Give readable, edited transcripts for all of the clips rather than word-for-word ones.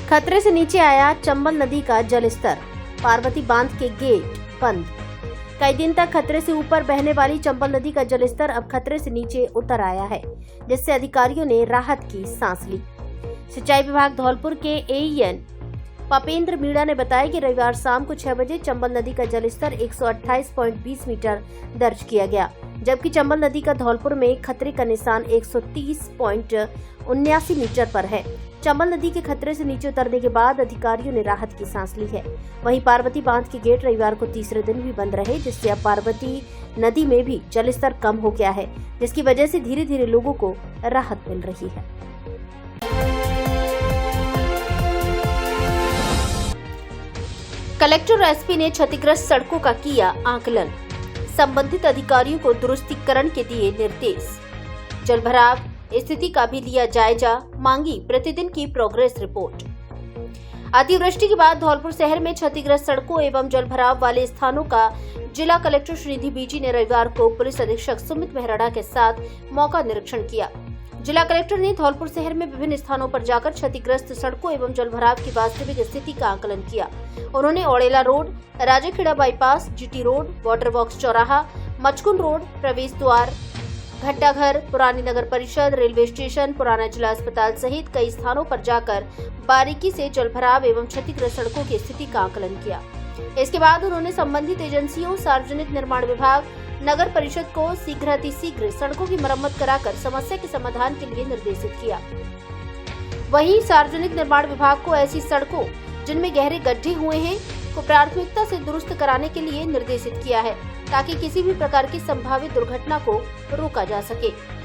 खतरे से नीचे आया चंबल नदी का जलस्तर, पार्वती बांध के गेट बंद। कई दिन तक खतरे से ऊपर बहने वाली चंबल नदी का जलस्तर अब खतरे से नीचे उतर आया है, जिससे अधिकारियों ने राहत की सांस ली। सिंचाई विभाग धौलपुर के एईएन पपेंद्र मीणा ने बताया कि रविवार शाम को 6 बजे चंबल नदी का जलस्तर 128.20 मीटर दर्ज किया गया, जबकि चंबल नदी का धौलपुर में खतरे का निशान 130.79 मीटर पर है। चंबल नदी के खतरे से नीचे उतरने के बाद अधिकारियों ने राहत की सांस ली है। वहीं पार्वती बांध के गेट रविवार को तीसरे दिन भी बंद रहे, जिससे अब पार्वती नदी में भी जलस्तर कम हो गया है, जिसकी वजह से धीरे धीरे लोगों को राहत मिल रही है। कलेक्टर और एसपी ने क्षतिग्रस्त सड़कों का किया आकलन, संबंधित अधिकारियों को दुरुस्तीकरण के दिए निर्देश। जलभराव स्थिति का भी लिया जायजा, मांगी प्रतिदिन की प्रोग्रेस रिपोर्ट। अतिवृष्टि के बाद धौलपुर शहर में क्षतिग्रस्त सड़कों एवं जलभराव वाले स्थानों का जिला कलेक्टर श्रीनिधि बीजी ने रविवार को पुलिस अधीक्षक सुमित मेहराड़ा के साथ मौका निरीक्षण किया। जिला कलेक्टर ने धौलपुर शहर में विभिन्न स्थानों पर जाकर क्षतिग्रस्त सड़कों एवं जलभराव की वास्तविक स्थिति का आकलन किया। उन्होंने Audela road, Rajakheda bypass, GT road, water box चौराहा, मचकुन रोड, प्रवेश द्वार, घंटाघर, पुरानी नगर परिषद, रेलवे स्टेशन, पुराना जिला अस्पताल सहित कई स्थानों पर जाकर बारीकी से जलभराव एवं क्षतिग्रस्त सड़कों की स्थिति का आकलन किया। इसके बाद उन्होंने संबंधित एजेंसियों, सार्वजनिक निर्माण विभाग, नगर परिषद को शीघ्र सड़कों की मरम्मत कराकर समस्या के समाधान के लिए निर्देशित किया। वहीं सार्वजनिक निर्माण विभाग को ऐसी सड़कों जिनमें गहरे गड्ढे हुए हैं को प्राथमिकता से दुरुस्त कराने के लिए निर्देशित किया है, ताकि किसी भी प्रकार की संभावित दुर्घटना को रोका जा सके।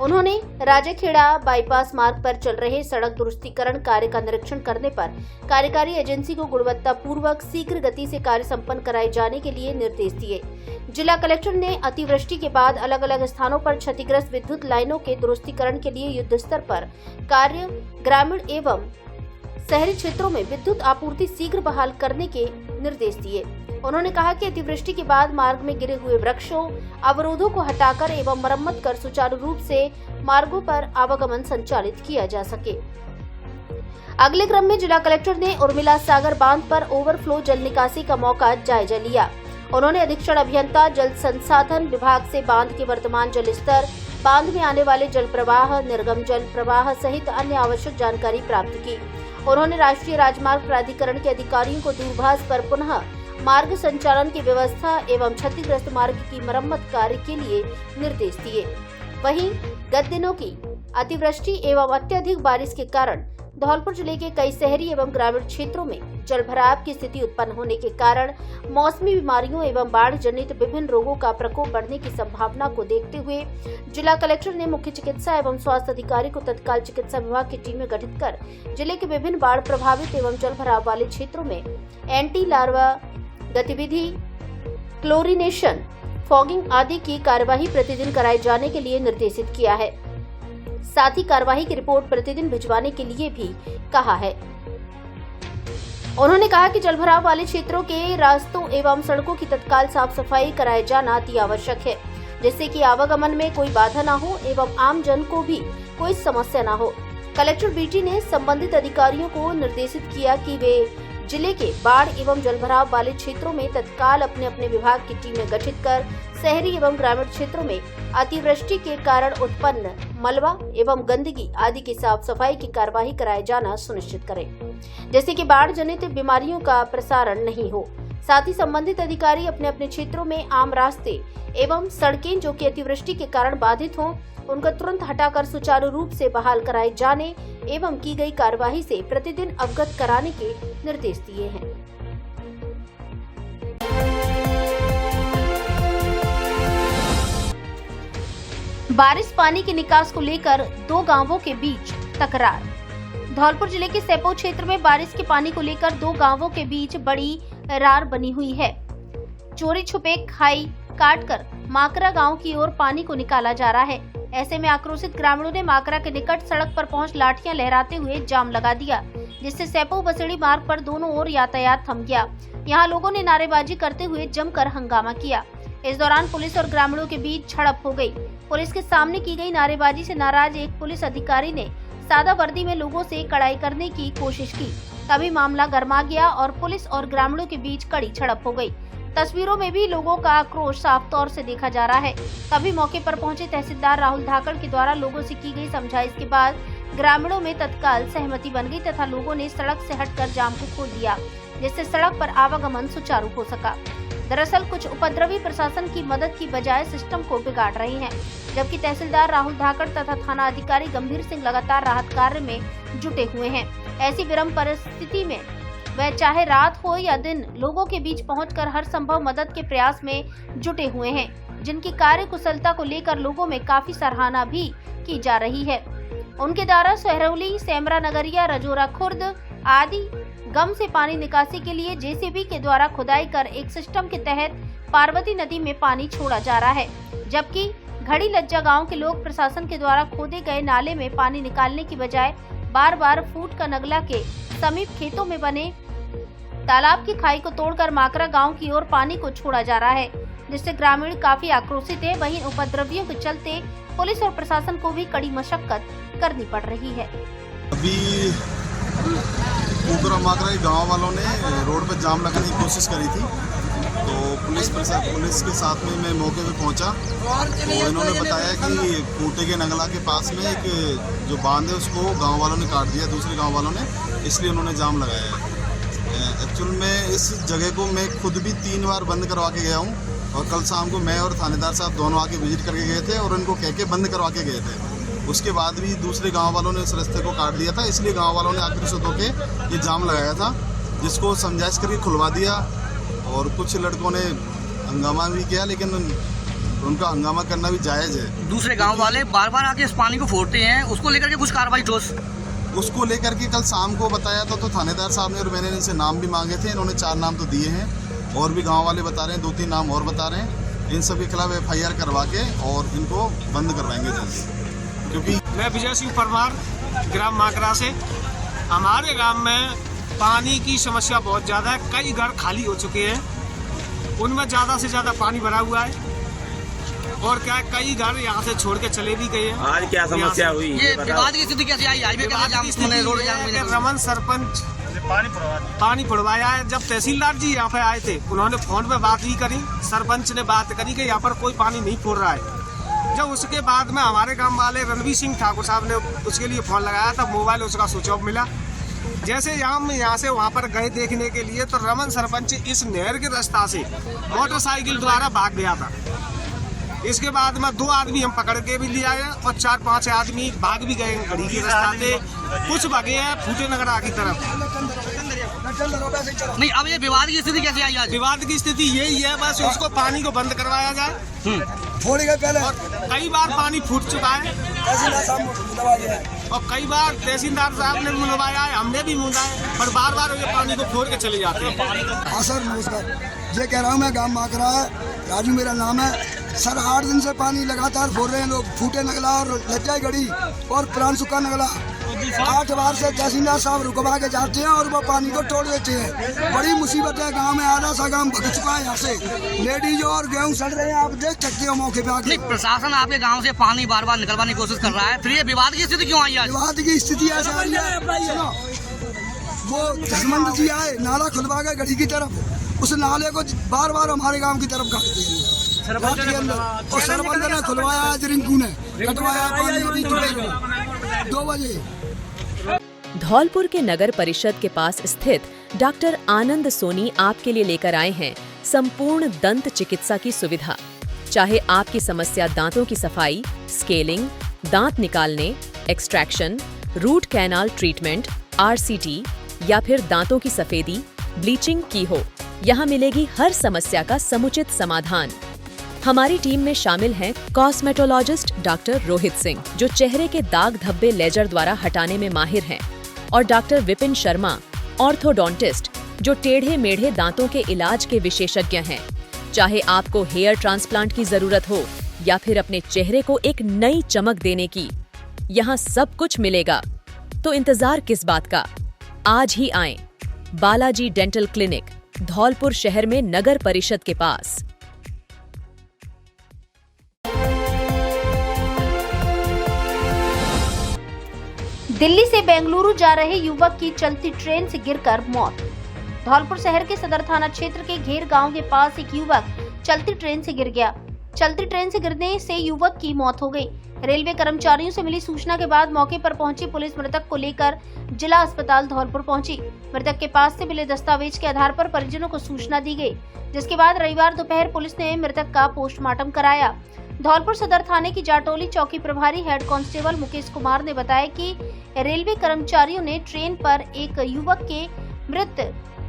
उन्होंने राजाखेड़ा बाईपास मार्ग पर चल रहे सड़क दुरुस्तीकरण कार्य का निरीक्षण करने पर कार्यकारी एजेंसी को गुणवत्तापूर्वक शीघ्र गति से कार्य संपन्न कराए जाने के लिए निर्देश दिए। जिला कलेक्टर ने अतिवृष्टि के बाद अलग अलग स्थानों पर क्षतिग्रस्त विद्युत लाइनों के दुरुस्तीकरण के लिए युद्ध स्तर पर कार्य, ग्रामीण एवं शहरी क्षेत्रों में विद्युत आपूर्ति शीघ्र बहाल करने के निर्देश दिए। उन्होंने कहा कि अतिवृष्टि के बाद मार्ग में गिरे हुए वृक्षों, अवरोधों को हटाकर एवं मरम्मत कर सुचारू रूप से मार्गों पर आवागमन संचालित किया जा सके। अगले क्रम में जिला कलेक्टर ने उर्मिला सागर बांध पर ओवरफ्लो जल निकासी का मौका जायजा लिया। उन्होंने अधीक्षण अभियंता जल संसाधन विभाग से बांध के वर्तमान जल स्तर, बांध में आने वाले जल प्रवाह, निर्गम जल प्रवाह सहित अन्य आवश्यक जानकारी प्राप्त की। उन्होंने राष्ट्रीय राजमार्ग प्राधिकरण के अधिकारियों को दूरभाष पर पुनः मार्ग संचालन की व्यवस्था एवं क्षतिग्रस्त मार्ग की मरम्मत कार्य के लिए निर्देश दिए। वहीं गत दिनों की अतिवृष्टि एवं अत्यधिक बारिश के कारण धौलपुर जिले के कई शहरी एवं ग्रामीण क्षेत्रों में जलभराव की स्थिति उत्पन्न होने के कारण मौसमी बीमारियों एवं बाढ़ जनित विभिन्न रोगों का प्रकोप बढ़ने की संभावना को देखते हुए जिला कलेक्टर ने मुख्य चिकित्सा एवं स्वास्थ्य अधिकारी को तत्काल चिकित्सा विभाग की टीमें गठित कर जिले के विभिन्न बाढ़ प्रभावित एवं जलभराव वाले क्षेत्रों में एंटी लार्वा गतिविधि, क्लोरिनेशन, फॉगिंग आदि की कार्यवाही प्रतिदिन कराए जाने के लिए निर्देशित किया है। साथ ही कार्यवाही की रिपोर्ट प्रतिदिन भिजवाने के लिए भी कहा है। उन्होंने कहा कि जलभराव वाले क्षेत्रों के रास्तों एवं सड़कों की तत्काल साफ सफाई कराए जाना अति आवश्यक है, जिससे कि आवागमन में कोई बाधा न हो एवं आम जन को भी कोई समस्या न हो। कलेक्टर बीटी ने संबंधित अधिकारियों को निर्देशित किया कि वे जिले के बाढ़ एवं जलभराव वाले क्षेत्रों में तत्काल अपने अपने विभाग की टीमें गठित कर शहरी एवं ग्रामीण क्षेत्रों में अतिवृष्टि के कारण उत्पन्न मलबा एवं गंदगी आदि की साफ सफाई की कार्यवाही कराए जाना सुनिश्चित करें, जैसे कि बाढ़ जनित बीमारियों का प्रसारण नहीं हो। साथ ही संबंधित अधिकारी अपने अपने क्षेत्रों में आम रास्ते एवं सड़कें जो कि अतिवृष्टि के कारण बाधित हों, उनका तुरंत हटाकर सुचारू रूप से बहाल कराए जाने एवं की गई कार्यवाही से प्रतिदिन अवगत कराने के निर्देश दिए हैं। बारिश पानी के निकास को लेकर दो गांवों के बीच तकरार। धौलपुर जिले के सेपो क्षेत्र में बारिश के पानी को लेकर दो गांवों के बीच बड़ी रार बनी हुई है। चोरी छुपे खाई काटकर माकरा गांव की ओर पानी को निकाला जा रहा है। ऐसे में आक्रोशित ग्रामीणों ने माकरा के निकट सड़क पर पहुंच लाठियां लहराते हुए जाम लगा दिया, जिससे सेपो बसेड़ी मार्ग पर दोनों ओर यातायात थम गया। यहां लोगों ने नारेबाजी करते हुए जमकर हंगामा किया। इस दौरान पुलिस और ग्रामीणों के बीच झड़प हो गई। पुलिस के सामने की गई नारेबाजी से नाराज एक पुलिस अधिकारी ने सादा वर्दी में लोगों से कड़ाई करने की कोशिश की। तभी मामला गर्मा गया और पुलिस और ग्रामीणों के बीच कड़ी झड़प हो गई। तस्वीरों में भी लोगों का आक्रोश साफ तौर से देखा जा रहा है। तभी मौके पर पहुंचे तहसीलदार राहुल धाकड़ के द्वारा लोगों से की गई समझाइश के बाद ग्रामीणों में तत्काल सहमति बन गई तथा लोगों ने सड़क से हटकर जाम को खोल दिया, जिससे सड़क पर आवागमन सुचारू हो सका। दरअसल कुछ उपद्रवी प्रशासन की मदद की बजाय सिस्टम को बिगाड़ रहे हैं, जबकि तहसीलदार राहुल धाकड़ तथा थाना अधिकारी गंभीर सिंह लगातार राहत कार्य में जुटे हुए हैं। ऐसी विषम परिस्थिति में वह चाहे रात हो या दिन लोगों के बीच पहुंचकर हर संभव मदद के प्रयास में जुटे हुए हैं, जिनकी कार्य कुशलता को लेकर लोगों में काफी सराहना भी की जा रही है। उनके द्वारा सहरौली, सेमरा नगरिया, रजोरा खुर्द आदि गम से पानी निकासी के लिए जेसीबी के द्वारा खुदाई कर एक सिस्टम के तहत पार्वती नदी में पानी छोड़ा जा रहा है, जबकि घड़ी लज्जा गांव के लोग प्रशासन के द्वारा खोदे गए नाले में पानी निकालने की बजाय बार बार फूट का नगला के समीप खेतों में बने तालाब की खाई को तोड़कर माकरा गांव की ओर पानी को छोड़ा जा रहा है, जिससे ग्रामीण काफी आक्रोशित है। वहीं उपद्रवियों के चलते पुलिस और प्रशासन को भी कड़ी मशक्कत करनी पड़ रही है। अभी कुकरा माकरा गांव वालों ने रोड पर जाम लगाने की कोशिश करी थी, तो पुलिस के साथ में मैं मौके पे पहुंचा तो इन्होंने बताया कि खूंटे के नगला के पास में एक जो बांध है उसको गांव वालों ने काट दिया, दूसरे गांव वालों ने, इसलिए उन्होंने जाम लगाया है। एक्चुअल में इस जगह को मैं खुद भी 3 बार बंद करवा के गया हूँ और कल शाम को मैं और थानेदार साहब दोनों आके विजिट करके गए थे और उनको कह के बंद करवा के गए थे। उसके बाद भी दूसरे गांव वालों ने इस रास्ते को काट दिया था, इसलिए गांव वालों ने आक्रोशित होकर ये जाम लगाया था, जिसको समझाइश करके खुलवा दिया। और कुछ लड़कों ने हंगामा भी किया, लेकिन उनका हंगामा करना भी जायज़ है। दूसरे गांव वाले बार बार आके इस पानी को फोड़ते हैं, उसको लेकर के कुछ कार्रवाई ठोस उसको लेकर के कल शाम को बताया था, तो थानेदार साहब ने और मैंने इनसे नाम भी मांगे थे। इन्होंने 4 नाम तो दिए हैं और भी गांव वाले बता रहे हैं, 2-3 नाम और बता रहे हैं। इन सब के खिलाफ FIR करवा के और इनको बंद करवाएंगे जल्द। क्योंकि मैं विजय सिंह परमार, ग्राम माकरा से। हमारे गांव में पानी की समस्या बहुत ज़्यादा है। कई घर खाली हो चुके हैं, उनमें ज़्यादा से ज़्यादा पानी भरा हुआ है और क्या है, कई घर यहाँ से छोड़ के चले भी गए हैं। आज क्या समस्या हुई ये विवाद की स्थिति कैसे आई? हाईवे का रमन सरपंच पानी फुड़वाया है। जब तहसीलदार जी यहाँ पे आए थे, उन्होंने फोन पे बात भी करी, सरपंच ने बात करी कि यहाँ पर कोई पानी नहीं फोड़ रहा है। जब उसके बाद में हमारे गांव वाले रणवीर सिंह ठाकुर साहब ने उसके लिए फोन लगाया था, मोबाइल उसका स्विच ऑफ मिला। जैसे हम यहाँ से वहाँ पर गए देखने के लिए, तो रमन सरपंच इस नहर के रास्ता से मोटरसाइकिल द्वारा भाग गया था। इसके बाद में 2 आदमी हम पकड़ के भी ले आए और 4-5 आदमी भाग भी गए घड़ी के रास्ता से। कुछ भागे हैं फूटे नगरा की तरफ। नहीं, अब ये विवाद की स्थिति कैसे आई? आज विवाद की स्थिति यही है, बस उसको पानी को बंद करवाया जाए। थोड़ी देर पहले और कई बार पानी फूट चुका है और कई बार तहसीलदार साहब ने मुलवाया है, हमने भी मुला है, पर बार बार ये पानी को फोड़ के चले जाते हैं। हाँ सर, नमस्कार। ये कह रहा हूँ, मैं गांव माकरा है, राजू मेरा नाम है सर। 8 दिन से पानी लगातार फोड़ रहे हैं लोग, फूटे नगला और लज्जा गड़ी और प्राण सुखा नगला। 8 बार से तहसीलदार साहब रुकवा के जाते हैं और वो पानी को तोड़ देते हैं। बड़ी मुसीबत है गांव में, आधा सा गांव भग चुका है यहाँ से। लेडीज और गेहूँ सड़ रहे हैं, आप देख सकते हो मौके पे आके। प्रशासन आपके गांव से पानी बार बार निकलवाने की कोशिश कर रहा है, फिर ये विवाद की स्थिति क्यों आई? आज विवाद की स्थिति ऐसे आ रही है, वो धर्मेंद्र जी आए, नाला खुलवा गए गढ़ी की तरफ, उस नाले को बार बार हमारे गाँव की तरफ काटते हैं और सरपंच ने खुलवाया, आज रिंकू ने कटवाया पानी अभी 2 बजे। धौलपुर के नगर परिषद के पास स्थित डॉक्टर आनंद सोनी आपके लिए लेकर आए हैं संपूर्ण दंत चिकित्सा की सुविधा। चाहे आपकी समस्या दांतों की सफाई, स्केलिंग, दांत निकालने, extraction, root canal treatment, RCT या फिर दांतों की सफेदी, ब्लीचिंग की हो, यहाँ मिलेगी हर समस्या का समुचित समाधान। हमारी टीम में शामिल हैं कॉस्मेटोलॉजिस्ट डॉक्टर रोहित सिंह, जो चेहरे के दाग धब्बे लेजर द्वारा हटाने में माहिर हैं, और डॉक्टर विपिन शर्मा, ऑर्थोडोंटिस्ट, जो टेढ़े मेढ़े दांतों के इलाज के विशेषज्ञ हैं। चाहे आपको हेयर ट्रांसप्लांट की जरूरत हो या फिर अपने चेहरे को एक नई चमक देने की, यहाँ सब कुछ मिलेगा। तो इंतजार किस बात का, आज ही आएं। बालाजी डेंटल क्लिनिक, धौलपुर शहर में नगर परिषद के पास। दिल्ली से बेंगलुरु जा रहे युवक की चलती ट्रेन से गिरकर मौत। धौलपुर शहर के सदर थाना क्षेत्र के घेर गांव के पास एक युवक चलती ट्रेन से गिर गया। चलती ट्रेन से गिरने से युवक की मौत हो गई। रेलवे कर्मचारियों से मिली सूचना के बाद मौके पर पहुंची पुलिस मृतक को लेकर जिला अस्पताल धौलपुर पहुंची। मृतक के पास से मिले दस्तावेज के आधार पर परिजनों को सूचना दी गई, जिसके बाद रविवार दोपहर पुलिस ने मृतक का पोस्टमार्टम कराया। धौलपुर सदर थाने की जाटोली चौकी प्रभारी हेड कांस्टेबल मुकेश कुमार ने बताया कि रेलवे कर्मचारियों ने ट्रेन पर एक युवक के मृत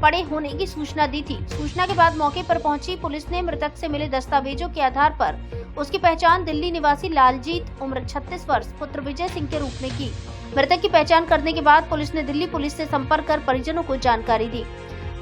पड़े होने की सूचना दी थी। सूचना के बाद मौके पर पहुंची पुलिस ने मृतक से मिले दस्तावेजों के आधार पर उसकी पहचान दिल्ली निवासी लालजीत उम्र 36 वर्ष पुत्र विजय सिंह के रूप में की। मृतक की पहचान करने के बाद पुलिस ने दिल्ली पुलिस से संपर्क कर परिजनों को जानकारी दी।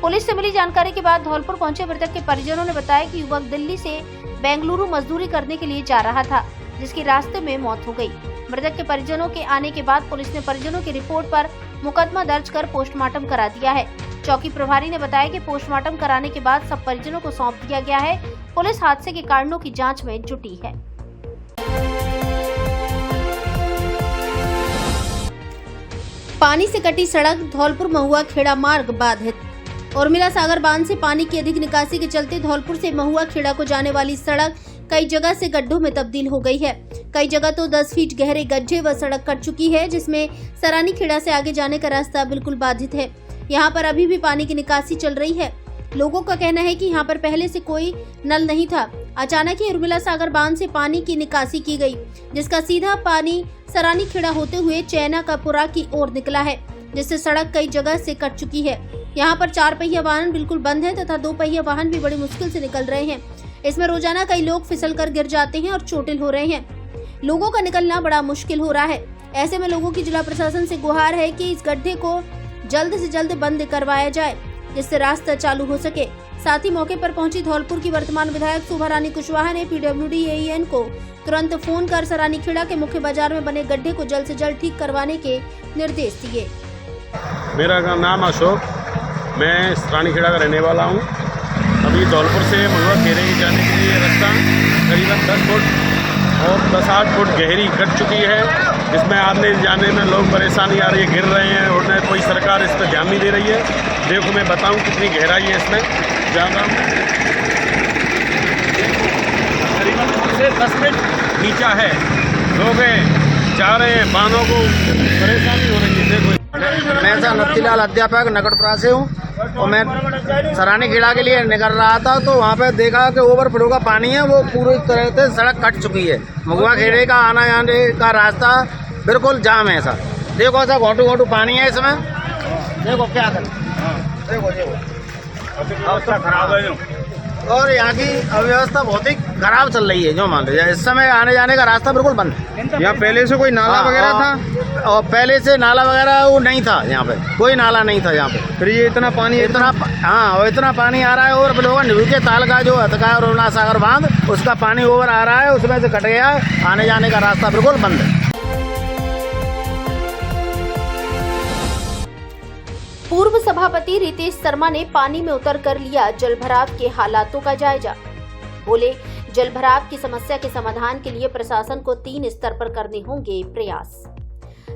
पुलिस से मिली जानकारी के बाद धौलपुर पहुंचे मृतक के परिजनों ने बताया कि युवक दिल्ली से बेंगलुरु मजदूरी करने के लिए जा रहा था, जिसकी रास्ते में मौत हो गई। मृतक के परिजनों के आने के बाद पुलिस ने परिजनों की रिपोर्ट पर मुकदमा दर्ज कर पोस्टमार्टम करा दिया है। चौकी प्रभारी ने बताया कि पोस्टमार्टम कराने के बाद सब परिजनों को सौंप दिया गया है। पुलिस हादसे के कारणों की जांच में जुटी है। पानी से कटी सड़क, धौलपुर महुआ खेड़ा मार्ग बाधित। उर्मिला सागर बांध से पानी की अधिक निकासी के चलते धौलपुर से महुआ खेड़ा को जाने वाली सड़क कई जगह से गड्ढों में तब्दील हो गई है। कई जगह तो 10 फीट गहरे गड्ढे व सड़क कट चुकी है, जिसमें सरानी खेड़ा से आगे जाने का रास्ता बिल्कुल बाधित है। यहाँ पर अभी भी पानी की निकासी चल रही है। लोगों का कहना है कि यहाँ पर पहले से कोई नल नहीं था। अचानक ही उर्मिला सागर बांध से पानी की निकासी की गई, जिसका सीधा पानी सरानी खेड़ा होते हुए चैना का पुरा की ओर निकला है, जिससे सड़क कई जगह से कट चुकी है। यहाँ पर 4 पहिया वाहन बिल्कुल बंद है तथा 2 पहिया वाहन भी बड़ी मुश्किल से निकल रहे हैं। इसमें रोजाना कई लोग फिसल कर गिर जाते हैं और चोटिल हो रहे हैं। लोगों का निकलना बड़ा मुश्किल हो रहा है। ऐसे में लोगों की जिला प्रशासन से गुहार है कि इस गड्ढे को जल्द से जल्द बंद करवाया जाए, जिससे रास्ता चालू हो सके। साथ ही मौके पर पहुंची धौलपुर की वर्तमान विधायक शोभा रानी कुशवाहा ने PWD AEN को तुरंत फोन कर सरानी खेड़ा के मुख्य बाजार में बने गड्ढे को जल्द से जल्द ठीक करवाने के निर्देश दिए। मेरा नाम अशोक, मैं सरानी खेड़ा का रहने वाला हूँ। अभी धौलपुर से महुआ खेड़े जाने के लिए रास्ता करीबन 10 फुट और 10-8 फुट गहरी कट चुकी है, जिसमें आने जाने में लोग परेशानी आ रही है, गिर रहे हैं और न कोई सरकार इस पर ध्यान नहीं दे रही है। देखो मैं बताऊं कितनी गहराई है इसमें, ज़्यादा करीबन से 10 फीट नीचा है। लोग जा रहे हैं, वाहनों को परेशानी हो रही है। देखो मैं नत्तीलाल अध्यापक नगरपुरा से हूँ और मैं सरानी खेड़ा के लिए निकल रहा था, तो वहाँ पे देखा कि ओवरफ्लो का पानी है, वो पूरी तरह से सड़क कट चुकी है। महुआ खेड़े का आना जाने का रास्ता बिल्कुल जाम है। ऐसा देखो, ऐसा घोटू पानी है इसमें। देखो क्या करें, देखो अवस्था खराब है और यहाँ की अव्यवस्था बहुत ही खराब चल रही है। जो मान लीजिए इस समय आने जाने का रास्ता बिल्कुल बंद है। यहाँ पहले से कोई नाला वगैरह था? और पहले से नाला वगैरह वो नहीं था, यहाँ पे कोई नाला नहीं था यहाँ पे। फिर ये इतना पानी हाँ, और इतना पानी आ रहा है। और लोग न्यू के ताल का जो हथका और उर्मिला सागर बांध, उसका पानी ओवर आ रहा है, उसमें से कट गया है। आने जाने का रास्ता बिल्कुल बंद है। पूर्व सभापति रितेश शर्मा ने पानी में उतरकर लिया जलभराव के हालातों का जायजा। बोले, जलभराव की समस्या के समाधान के लिए प्रशासन को 3 स्तर पर करने होंगे प्रयास।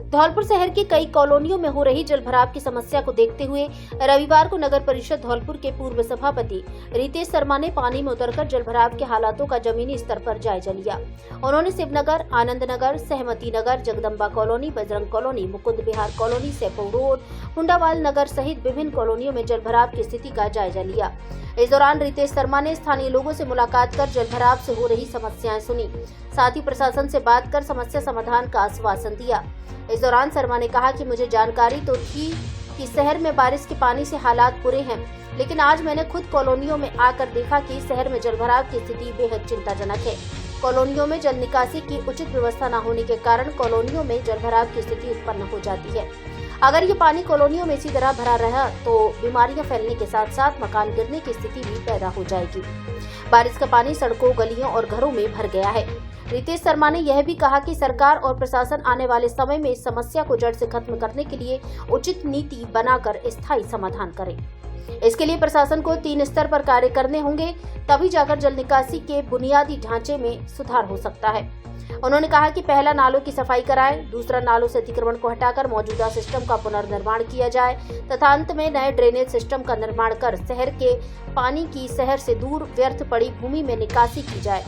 धौलपुर शहर की कई कॉलोनियों में हो रही जलभराव की समस्या को देखते हुए रविवार को नगर परिषद धौलपुर के पूर्व सभापति रितेश शर्मा ने पानी में उतरकर जलभराव के हालातों का जमीनी स्तर पर जायजा लिया। उन्होंने शिवनगर, आनंद नगर, सहमती नगर, जगदम्बा कॉलोनी, बजरंग कॉलोनी, मुकुंद विहार कॉलोनी, सेपो रोड, हुंडावाल नगर सहित विभिन्न कॉलोनियों में जलभराव की स्थिति का जायजा लिया। इस दौरान रितेश शर्मा ने स्थानीय लोगों से मुलाकात कर जलभराव से हो रही समस्याएं सुनी, साथ ही प्रशासन से बात कर समस्या समाधान का आश्वासन दिया। इस दौरान शर्मा ने कहा कि मुझे जानकारी तो थी कि शहर में बारिश के पानी से हालात बुरे हैं, लेकिन आज मैंने खुद कॉलोनियों में आकर देखा कि शहर में जलभराव की स्थिति बेहद चिंताजनक है। कॉलोनियों में जल निकासी की उचित व्यवस्था न होने के कारण कॉलोनियों में जलभराव की स्थिति उत्पन्न हो जाती है। अगर ये पानी कॉलोनियों में इसी तरह भरा रहा तो बीमारियां फैलने के साथ साथ मकान गिरने की स्थिति भी पैदा हो जाएगी। बारिश का पानी सड़कों, गलियों और घरों में भर गया है। रितेश शर्मा ने यह भी कहा कि सरकार और प्रशासन आने वाले समय में इस समस्या को जड़ से खत्म करने के लिए उचित नीति बनाकर स्थायी समाधान करे। इसके लिए प्रशासन को 3 स्तर पर कार्य करने होंगे, तभी जाकर जल निकासी के बुनियादी ढांचे में सुधार हो सकता है। उन्होंने कहा कि पहला नालों की सफाई कराएं, दूसरा नालों से अतिक्रमण को हटाकर मौजूदा सिस्टम का पुनर्निर्माण किया जाए तथा अंत में नए ड्रेनेज सिस्टम का निर्माण कर शहर के पानी की शहर से दूर व्यर्थ पड़ी भूमि में निकासी की जाए,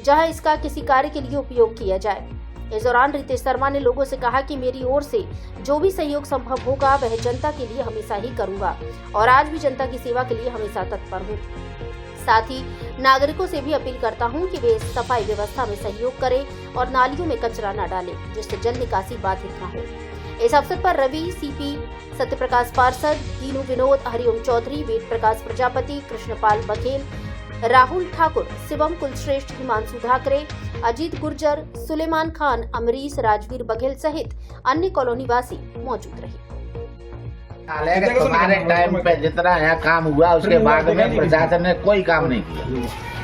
जहां इसका किसी कार्य के लिए उपयोग किया जाए। इस दौरान रितेश शर्मा ने लोगों से कहा कि मेरी ओर से जो भी सहयोग संभव होगा वह जनता के लिए हमेशा ही करूंगा और आज भी जनता की सेवा के लिए हमेशा तत्पर हूं। साथ ही नागरिकों से भी अपील करता हूं कि वे सफाई व्यवस्था में सहयोग करें और नालियों में कचरा न डालें, जिससे जल निकासी बाधित न हो। इस अवसर पर रवि सीपी, सत्यप्रकाश पार्षद, दीनू विनोद, हरिओम चौधरी, वेद प्रकाश प्रजापति, कृष्णपाल बघेल, राहुल ठाकुर, शिवम कुलश्रेष्ठ, हिमांशु ठाकरे, अजीत गुर्जर, सुलेमान खान, अमरीश, राजवीर बघेल सहित अन्य कॉलोनी वासी मौजूद रहे। तुम्हारे टाइम पे जितना यहाँ काम हुआ उसके बाद में प्रशासन ने कोई काम नहीं किया।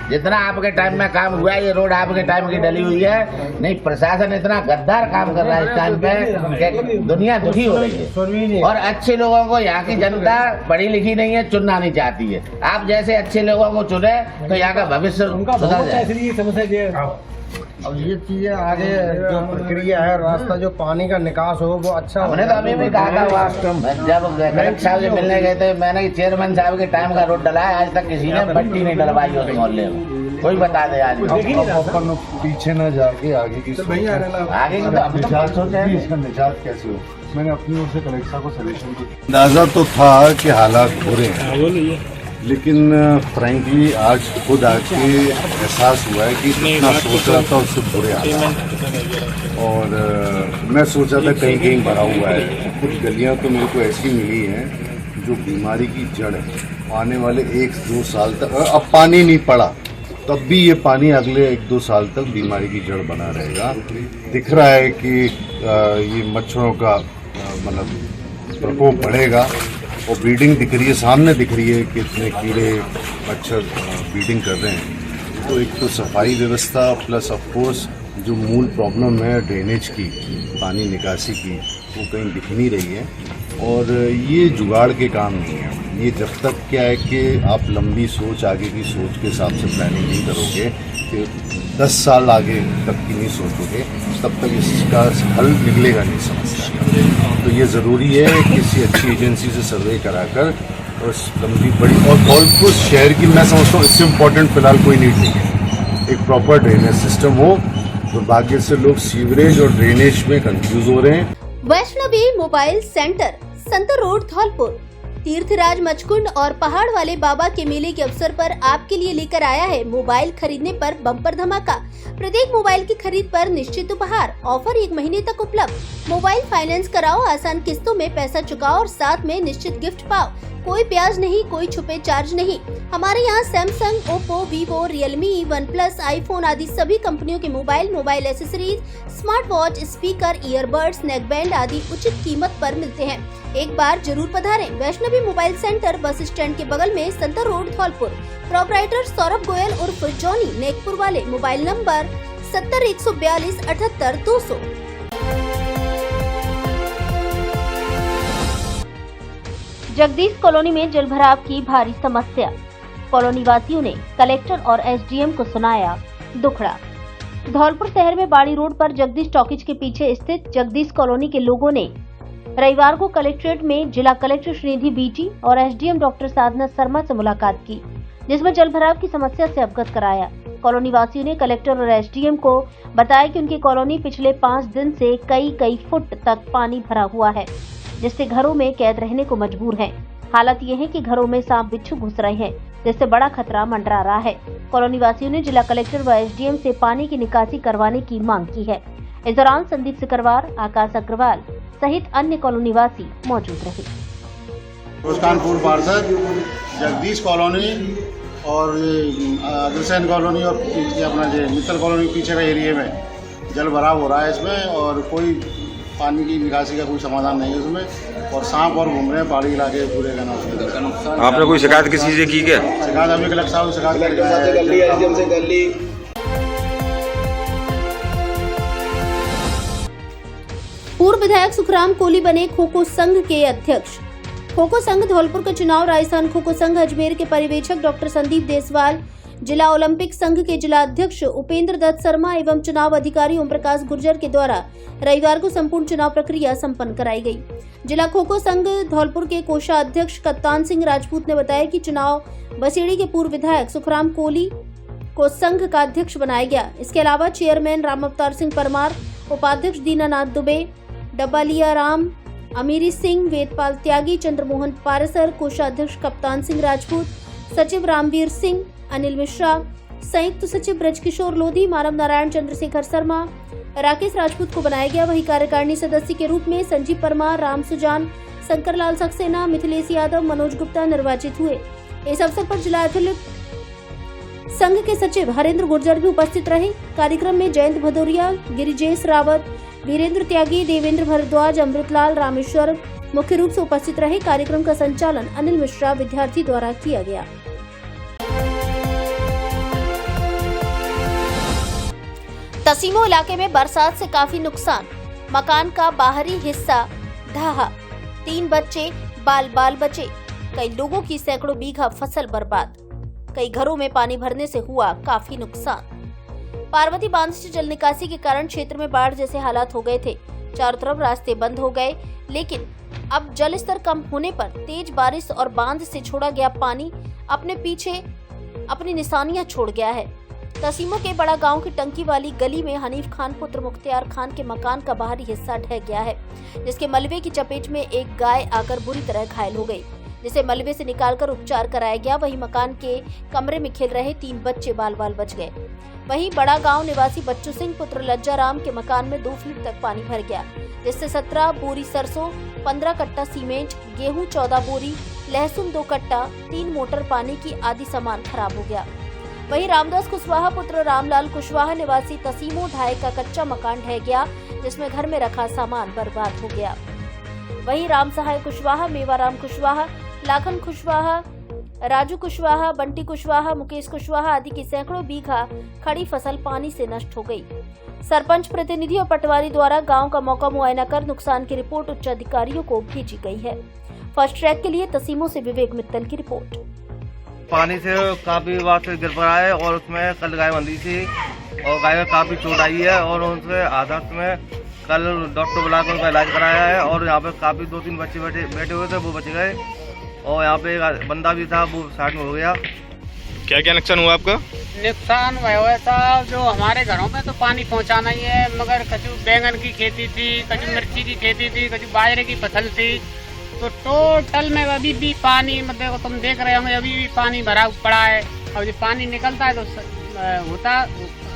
जितना आपके टाइम में काम हुआ, ये रोड आपके टाइम की डली हुई है। नहीं, प्रशासन इतना गद्दार काम कर रहा है इस टाइम पे कि दुनिया दुखी हो रही है। और अच्छे लोगों को यहाँ की जनता पढ़ी लिखी नहीं है, चुनना नहीं चाहती है। आप जैसे अच्छे लोगों को चुने तो यहाँ का भविष्य सुधर जाए। अब ये चीजें आगे जो प्रक्रिया है, रास्ता जो पानी का निकास हो वो अच्छा। हमने तो अभी भी कहा था जब कलेक्टर साहब से मिलने गए थे, मैंने चेयरमैन साहब के टाइम का रोड डला है, आज तक किसी ने बट्टी नहीं डलवाई उस मोहल्ले में। कोई बता दे आज पीछे न जाके आगे की आगे की तो इसका निजात कैसे हो। मैंने अपनी ओर से कलेक्टर साहब को सजेशन दिया। अंदाजा तो था कि हालात बुरे हैं, लेकिन फ्रैंकली आज खुद आके एहसास हुआ है कि जितना सोच रहा था उससे बुरे हालात। और मैं सोचा था कहीं कहीं भरा हुआ है। कुछ गलियां तो मेरे को ऐसी मिली हैं जो बीमारी की जड़ है। आने वाले 1-2 साल तक, अब पानी नहीं पड़ा तब भी ये पानी अगले 1-2 साल तक बीमारी की जड़ बना रहेगा। दिख रहा है कि ये मच्छरों का मतलब प्रकोप बढ़ेगा और ब्रीडिंग दिख रही है, सामने दिख रही है कि इतने कीड़े मच्छर ब्रीडिंग कर रहे हैं। तो एक तो सफाई व्यवस्था प्लस ऑफ कोर्स जो मूल प्रॉब्लम है ड्रेनेज की, पानी निकासी की, वो कहीं दिख नहीं रही है। और ये जुगाड़ के काम नहीं है। ये जब तक क्या है कि आप लंबी सोच, आगे की सोच के हिसाब से प्लानिंग नहीं करोगे, कि 10 साल आगे तक की नहीं सोचोगे, तब तक इसका हल निकलेगा नहीं समझता। तो ये ज़रूरी है किसी अच्छी एजेंसी से सर्वे कराकर और लंबी बड़ी और धौलपुर शहर की, मैं समझता हूँ इससे इम्पोर्टेंट फिलहाल कोई नीड नहीं है। एक प्रॉपर ड्रेनेज सिस्टम हो। दुर्भाग्य से लोग सीवरेज और ड्रेनेज में कंफ्यूज हो रहे हैं। Vaishnavi mobile centre, Santar road, Dholpur, Tirthraj Machkund और पहाड़ वाले बाबा के मेले के अवसर पर आपके लिए लेकर आया है मोबाइल खरीदने पर बम्पर धमाका। प्रत्येक मोबाइल की खरीद पर निश्चित उपहार। ऑफर 1 महीने तक उपलब्ध। मोबाइल फाइनेंस कराओ, आसान किस्तों में पैसा चुकाओ और साथ में निश्चित गिफ्ट पाओ। कोई ब्याज नहीं, कोई छुपे चार्ज नहीं। हमारे यहाँ Samsung, Oppo, Vivo, Realme, OnePlus, iPhone आदि सभी कंपनियों के mobile accessories, smart watch, speaker, earbuds, neckband आदि उचित कीमत पर मिलते हैं। एक बार जरूर पधारें। Vaishnavi mobile centre, bus stand के बगल में, संतर रोड, धौलपुर। प्रोपराइटर सौरभ गोयल उर्फ जॉनी, नेकपुर वाले। Mobile number 70 142 78 200। जगदीश कॉलोनी में जलभराव की भारी समस्या। कॉलोनी वासियों ने कलेक्टर और एसडीएम को सुनाया दुखड़ा। धौलपुर शहर में बाड़ी रोड पर जगदीश टॉकीज के पीछे स्थित जगदीश कॉलोनी के लोगों ने रविवार को कलेक्ट्रेट में जिला कलेक्टर श्रीनिधि बीटी और एसडीएम डॉक्टर साधना शर्मा से मुलाकात की, जिसमें जलभराव की समस्या से अवगत कराया। कॉलोनी वासियों ने कलेक्टर और एसडीएम को बताया कि उनकी कॉलोनी पिछले 5 दिन से कई फुट तक पानी भरा हुआ है, जिससे घरों में कैद रहने को मजबूर हैं। हालत ये है कि घरों में सांप बिच्छू घुस रहे हैं, जिससे बड़ा खतरा मंडरा रहा है। कॉलोनी वासियों ने जिला कलेक्टर व एसडीएम से पानी की निकासी करवाने की मांग की है। इस दौरान संदीप सिकरवार, आकाश अग्रवाल सहित अन्य कॉलोनी वासी मौजूद रहे। कानपुर पार्षद, जगदीश कॉलोनी और अग्रसेन कॉलोनी और अपना जो मित्तल कॉलोनी पीछे का एरिया में जल भराव हो रहा है इसमें, और कोई पानी की निकासी का कोई समाधान नहीं है उसमें, और सांप और घूम रहे हैं पहाड़ी इलाके पूरे का नुकसान। आपने कोई शिकायत किसी से की क्या? शिकायत अभी कलेक्टर साहब से कर ली। पूर्व विधायक सुखराम कोहली बने खो-खो संघ के अध्यक्ष। खो खो संघ धौलपुर का चुनाव राजस्थान खो खो संघ अजमेर के पर्यवेक्षक डॉक्टर संदीप देसवाल, जिला ओलंपिक संघ के जिला अध्यक्ष उपेंद्र दत्त शर्मा एवं चुनाव अधिकारी ओम प्रकाश गुर्जर के द्वारा रविवार को संपूर्ण चुनाव प्रक्रिया संपन्न कराई गई। जिला खो खो संघ धौलपुर के कोषाध्यक्ष कप्तान सिंह राजपूत ने बताया कि चुनाव बसेड़ी के पूर्व विधायक सुखराम कोहली को संघ का अध्यक्ष बनाया गया। इसके अलावा चेयरमैन राम अवतार सिंह परमार, उपाध्यक्ष दीनानाथ दुबे, डब्बालिया राम, अमीरी सिंह, वेदपाल त्यागी, चंद्रमोहन पारेसर, कोषाध्यक्ष कप्तान सिंह राजपूत, सचिव रामवीर सिंह, अनिल मिश्रा, संयुक्त सचिव ब्रजकिशोर लोधी, मानव नारायण चंद्रशेखर शर्मा, राकेश राजपूत को बनाया गया। वहीं कार्यकारिणी सदस्य के रूप में संजीव परमार, राम सुजान, शंकरलाल सक्सेना, मिथिलेश यादव, मनोज गुप्ता निर्वाचित हुए। इस अवसर पर जिला एथलेटिक संघ के सचिव हरेंद्र गुर्जर भी उपस्थित रहे। कार्यक्रम में जयंत भदौरिया, गिरिजेश रावत, वीरेंद्र त्यागी, देवेंद्र भारद्वाज, अमृतलाल, रामेश्वर मुख्य रूप से उपस्थित रहे। कार्यक्रम का संचालन अनिल मिश्रा विद्यार्थी द्वारा किया गया। तसीमो इलाके में बरसात से काफी नुकसान, मकान का बाहरी हिस्सा ढहा, 3 बच्चे बाल बचे, कई लोगों की सैकड़ों बीघा फसल बर्बाद, कई घरों में पानी भरने से हुआ काफी नुकसान। पार्वती बांध से जल निकासी के कारण क्षेत्र में बाढ़ जैसे हालात हो गए थे। चारों तरफ रास्ते बंद हो गए, लेकिन अब जल स्तर कम होने पर तेज बारिश और बांध से छोड़ा गया पानी अपने पीछे अपनी निशानियां छोड़ गया है। तसीमो के बड़ा गांव की टंकी वाली गली में हनीफ खान पुत्र मुख्तियार खान के मकान का बाहरी हिस्सा ढह गया है, जिसके मलबे की चपेट में एक गाय आकर बुरी तरह घायल हो गई, जिसे मलबे से निकालकर उपचार कराया गया। वहीं मकान के कमरे में खेल रहे 3 बच्चे बाल बच गए। वहीं बड़ा गांव निवासी बच्चू सिंह पुत्र लज्जा राम के मकान में 2 फीट तक पानी भर गया, जिससे 17 बोरी सरसों, 15 कट्टा सीमेंट, गेहूं 14 बोरी, लहसुन 2 कट्टा, 3 मोटर पानी की आदि सामान खराब हो गया। वहीं रामदास कुशवाहा पुत्र रामलाल कुशवाहा निवासी तसीमो ढाई का कच्चा मकान ढह गया, जिसमें घर में रखा सामान बर्बाद हो गया। वहीं राम सहाय कुशवाहा, मेवाराम कुशवाहा, लाखन कुशवाहा, राजू कुशवाहा, बंटी कुशवाहा, मुकेश कुशवाहा आदि की सैकड़ों बीघा खड़ी फसल पानी से नष्ट हो गई। सरपंच प्रतिनिधि और पटवारी द्वारा गांव का मौका मुआयना कर नुकसान की रिपोर्ट उच्च अधिकारियों को भेजी गई है। फर्स्ट ट्रैक के लिए तसीमो से विवेक मित्तल की रिपोर्ट। पानी से काफी बात गिर पड़ा है और उसमें कल गाय बंधी थी और गाय में काफी चोट आई है और उनसे हादस में कल डॉक्टर बुलाकर उनका इलाज कराया है और यहाँ पे काफी 2-3 बच्चे बैठे हुए थे, वो बच गए और यहाँ पे एक बंदा भी था, वो साइड में हो गया। क्या नुकसान हुआ आपका? नुकसान हुआ था जो हमारे घरों में तो पानी पहुँचाना ही है, मगर कचू बैंगन की खेती थी, कचू मिर्ची की खेती थी, कचू बाजरे की फसल थी, तो टोटल में अभी भी पानी मतलब तुम देख रहे होंगे अभी भी पानी भरा पड़ा है। और जब पानी निकलता है तो होता,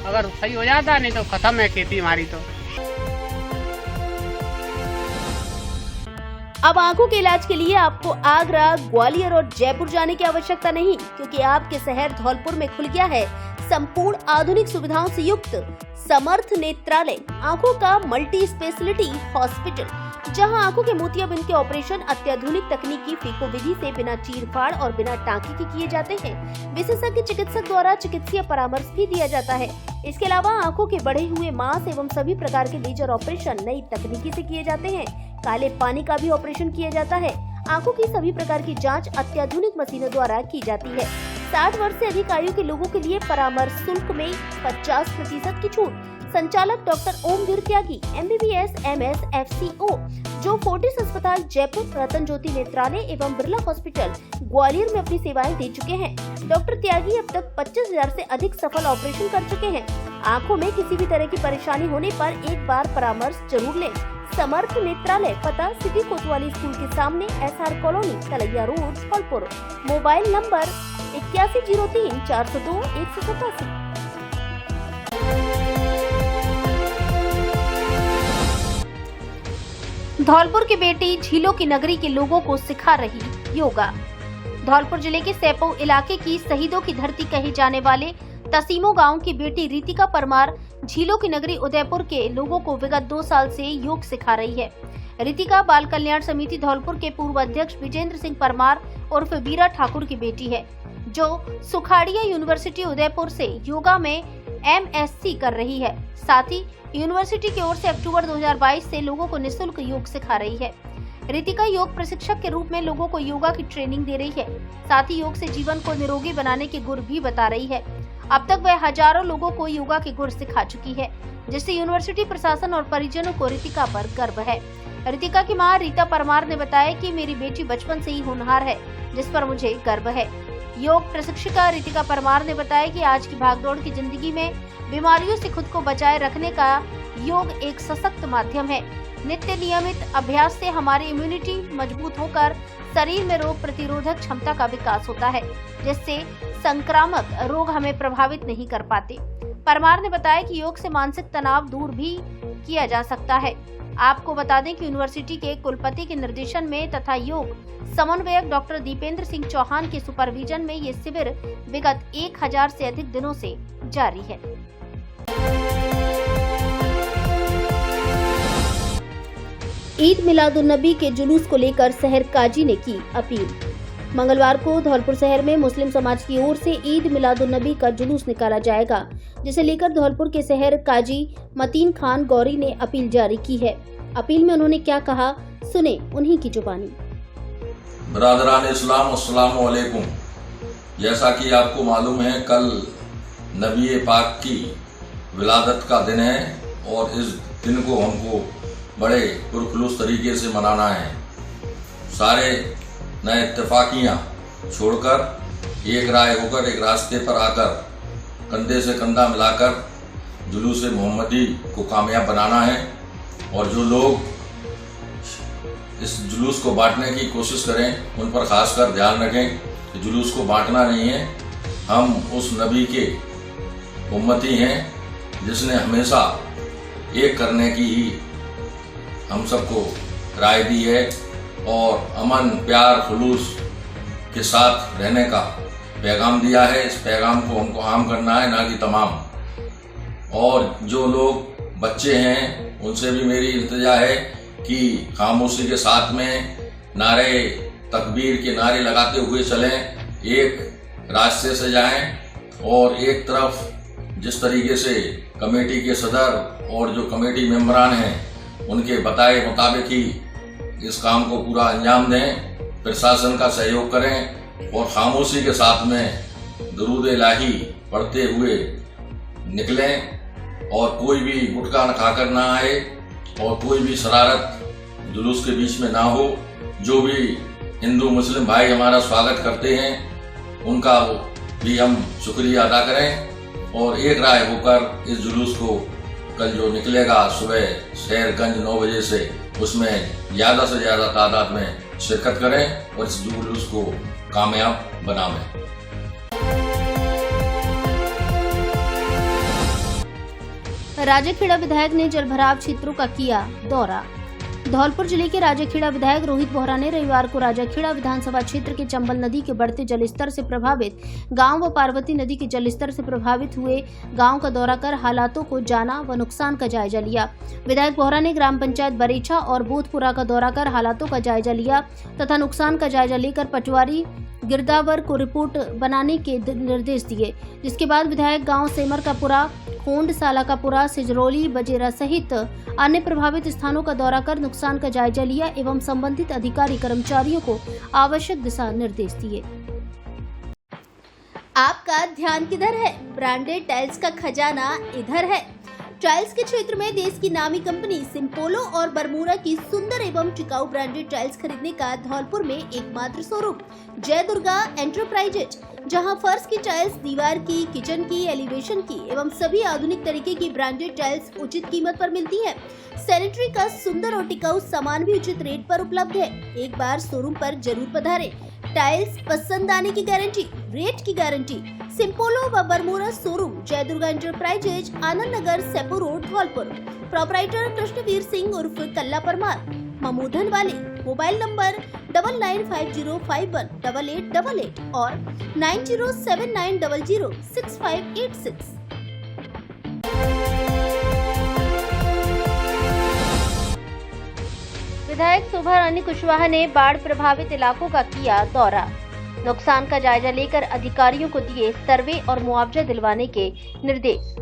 अगर सही हो जाता, नहीं तो खत्म है खेती हमारी। तो अब आंखों के इलाज के लिए आपको आगरा, ग्वालियर और जयपुर जाने की आवश्यकता नहीं, क्योंकि आपके शहर धौलपुर में खुल गया है संपूर्ण आधुनिक सुविधाओं से युक्त समर्थ नेत्रालय, आंखों का मल्टी स्पेशलिटी हॉस्पिटल, जहां आंखों के मोतियाबिंद के ऑपरेशन अत्याधुनिक तकनीकी फीको विधि से बिना चीरफाड़ और बिना टाँके के किए जाते हैं। विशेषज्ञ चिकित्सक द्वारा चिकित्सीय परामर्श भी दिया जाता है। इसके अलावा आंखों के बढ़े हुए मांस एवं सभी प्रकार के लेजर ऑपरेशन नई तकनीकी से किए जाते हैं। काले पानी का भी ऑपरेशन किया जाता है। आंखों की सभी प्रकार की जांच अत्याधुनिक मशीनों द्वारा की जाती है। 60 वर्ष से अधिक आयु के लोगों के लिए परामर्श शुल्क में 50% की छूट। संचालक डॉक्टर ओमवीर त्यागी, MBBS, MS, FCO, जो फोर्टिस अस्पताल जयपुर, रतन ज्योति नेत्रालय एवं बिरला हॉस्पिटल ग्वालियर में अपनी सेवाएं दे चुके हैं। डॉक्टर त्यागी अब तक 25,000 से अधिक सफल ऑपरेशन कर चुके हैं। आंखों में किसी भी तरह की परेशानी होने पर एक बार परामर्श जरूर लें। समर्थ नेत्रालय, पता सिटी कोतवाली स्कूल के सामने, SR colony, Talaiya road, Dholpur. Mobile number 8103 402 187। Dholpur की बेटी झीलों की नगरी के लोगों को सिखा रही योगा। धौलपुर जिले के सैपो इलाके की शहीदों की धरती कहे जाने वाले तसीमो गांव की बेटी रितिका परमार झीलों की नगरी उदयपुर के लोगों को विगत 2 साल से योग सिखा रही है। रितिका बाल कल्याण समिति धौलपुर के पूर्व अध्यक्ष विजेंद्र सिंह परमार उर्फ बीरा ठाकुर की बेटी है, जो सुखाड़िया यूनिवर्सिटी उदयपुर से योगा में MSc कर रही है। साथ ही यूनिवर्सिटी की ओर से अक्टूबर 2022 से लोगों को निःशुल्क योग सिखा रही है। रितिका योग प्रशिक्षक के रूप में लोगों को योगा की ट्रेनिंग दे रही है। साथ ही योग से जीवन को निरोगी बनाने के गुर भी बता रही है। अब तक वह हजारों लोगों को योगा के गुर सिखा चुकी है, जिससे यूनिवर्सिटी प्रशासन और परिजनों को रितिका पर गर्व है। रितिका की मां रीता परमार ने बताया कि मेरी बेटी बचपन से ही होनहार है, जिस पर मुझे गर्व है। योग प्रशिक्षिका रितिका परमार ने बताया कि आज की भागदौड़ की जिंदगी में बीमारियों से खुद को बचाए रखने का योग एक सशक्त माध्यम है। नित्य नियमित अभ्यास से हमारी इम्यूनिटी मजबूत होकर शरीर में रोग प्रतिरोधक क्षमता का विकास होता है, जिससे संक्रामक रोग हमें प्रभावित नहीं कर पाते। परमार ने बताया कि योग से मानसिक तनाव दूर भी किया जा सकता है। आपको बता दें कि यूनिवर्सिटी के कुलपति के निर्देशन में तथा योग समन्वयक डॉक्टर दीपेंद्र सिंह चौहान के सुपरविजन में ये शिविर विगत 1000 से अधिक दिनों से जारी है। ईद मिलादुन्नबी के जुलूस को लेकर शहर काजी ने की अपील। मंगलवार को धौलपुर शहर में मुस्लिम समाज की ओर से ईद मिलादुन्नबी का जुलूस निकाला जाएगा, जिसे लेकर धौलपुर के शहर काजी मतीन खान गौरी ने अपील जारी की है। अपील में उन्होंने क्या कहा, सुने उन्हीं की जुबानी। बरादरान इस्लाम, अस्सलाम वालेकुम। जैसा कि आपको मालूम है, कल नबी पाक की विलादत का दिन है और इस दिन को हमको बड़े पुरखुलूस तरीके से मनाना है। सारे नए इत्तेफाकियाँ छोड़कर एक राय होकर एक रास्ते पर आकर कंधे से कंधा मिलाकर जुलूस मोहम्मदी को कामयाब बनाना है। और जो लोग इस जुलूस को बांटने की कोशिश करें, उन पर खासकर ध्यान रखें कि जुलूस को बांटना नहीं है। हम उस नबी के उम्मती हैं जिसने हमेशा एक करने की ही हम सबको राय दी है और अमन, प्यार, खुलूस के साथ रहने का पैगाम दिया है। इस पैगाम को हमको आम करना है, ना कि तमाम। और जो लोग बच्चे हैं उनसे भी मेरी इल्तिजा है कि खामोशी के साथ में नारे तकबीर के नारे लगाते हुए चलें, एक रास्ते से जाएं। और एक तरफ जिस तरीके से कमेटी के सदर और जो कमेटी मेंबरान हैं उनके बताए मुताबिक ही इस काम को पूरा अंजाम दें, प्रशासन का सहयोग करें और खामोशी के साथ में दुरूद इलाही पढ़ते हुए निकलें। और कोई भी गुटखा खाकर ना आए और कोई भी शरारत जुलूस के बीच में ना हो। जो भी हिंदू मुस्लिम भाई हमारा स्वागत करते हैं उनका भी हम शुक्रिया अदा करें और एक राय होकर इस जुलूस को कल जो निकलेगा सुबह शहरगंज 9 बजे से, उसमें ज़्यादा से ज़्यादा तादाद में शिरकत करें और इस जुलूस को कामयाब बनाएं। राजाखेड़ा विधायक ने जलभराव क्षेत्रों का किया दौरा। धौलपुर जिले के राजाखेड़ा विधायक रोहित बोहरा ने रविवार को राजाखेड़ा विधानसभा क्षेत्र के चंबल नदी के बढ़ते जलस्तर से प्रभावित गांव व पार्वती नदी के जलस्तर से प्रभावित हुए गांव का दौरा कर हालातों को जाना व नुकसान का जायजा लिया। विधायक बोहरा ने ग्राम पंचायत बरेछा और बोधपुरा का दौरा कर हालातों का जायजा लिया तथा नुकसान का जायजा लेकर पटवारी गिरदावर को रिपोर्ट बनाने के निर्देश दिए। जिसके बाद विधायक गाँव सेमर का पुरा, खोंड साला का पुरा, सिजरौली, बजेरा सहित अन्य प्रभावित स्थानों का दौरा कर नुकसान का जायजा लिया एवं संबंधित अधिकारी कर्मचारियों को आवश्यक दिशा निर्देश दिए। आपका ध्यान किधर है? ब्रांडेड टाइल्स का खजाना इधर है। टाइल्स के क्षेत्र में देश की नामी कंपनी सिम्पोलो और बरमूरा की सुंदर एवं टिकाऊ ब्रांडेड टाइल्स खरीदने का धौलपुर में एकमात्र शोरूम जय दुर्गा एंटरप्राइजेज, जहां फर्श की टाइल्स, दीवार की, किचन की, एलिवेशन की एवं सभी आधुनिक तरीके की ब्रांडेड टाइल्स उचित कीमत पर मिलती है। सैनिटरी का सुंदर और टिकाऊ सामान भी उचित रेट पर उपलब्ध है। एक बार शोरूम पर जरूर पधारें। टाइल्स पसंद आने की गारंटी, रेट की गारंटी। सिम्पोलो व बरमूरा शोरूम जय Durga enterprises, Anand Nagar, सेपो road, Dholpur. Proprietor Krishnaveer Singh उर्फ कल्ला परमार, ममूधन वाले। मोबाइल नंबर 9950518888 और 9079006586। विधायक शोभा रानी कुशवाहा ने बाढ़ प्रभावित इलाकों का किया दौरा। नुकसान का जायजा लेकर अधिकारियों को दिए सर्वे और मुआवजा दिलवाने के निर्देश।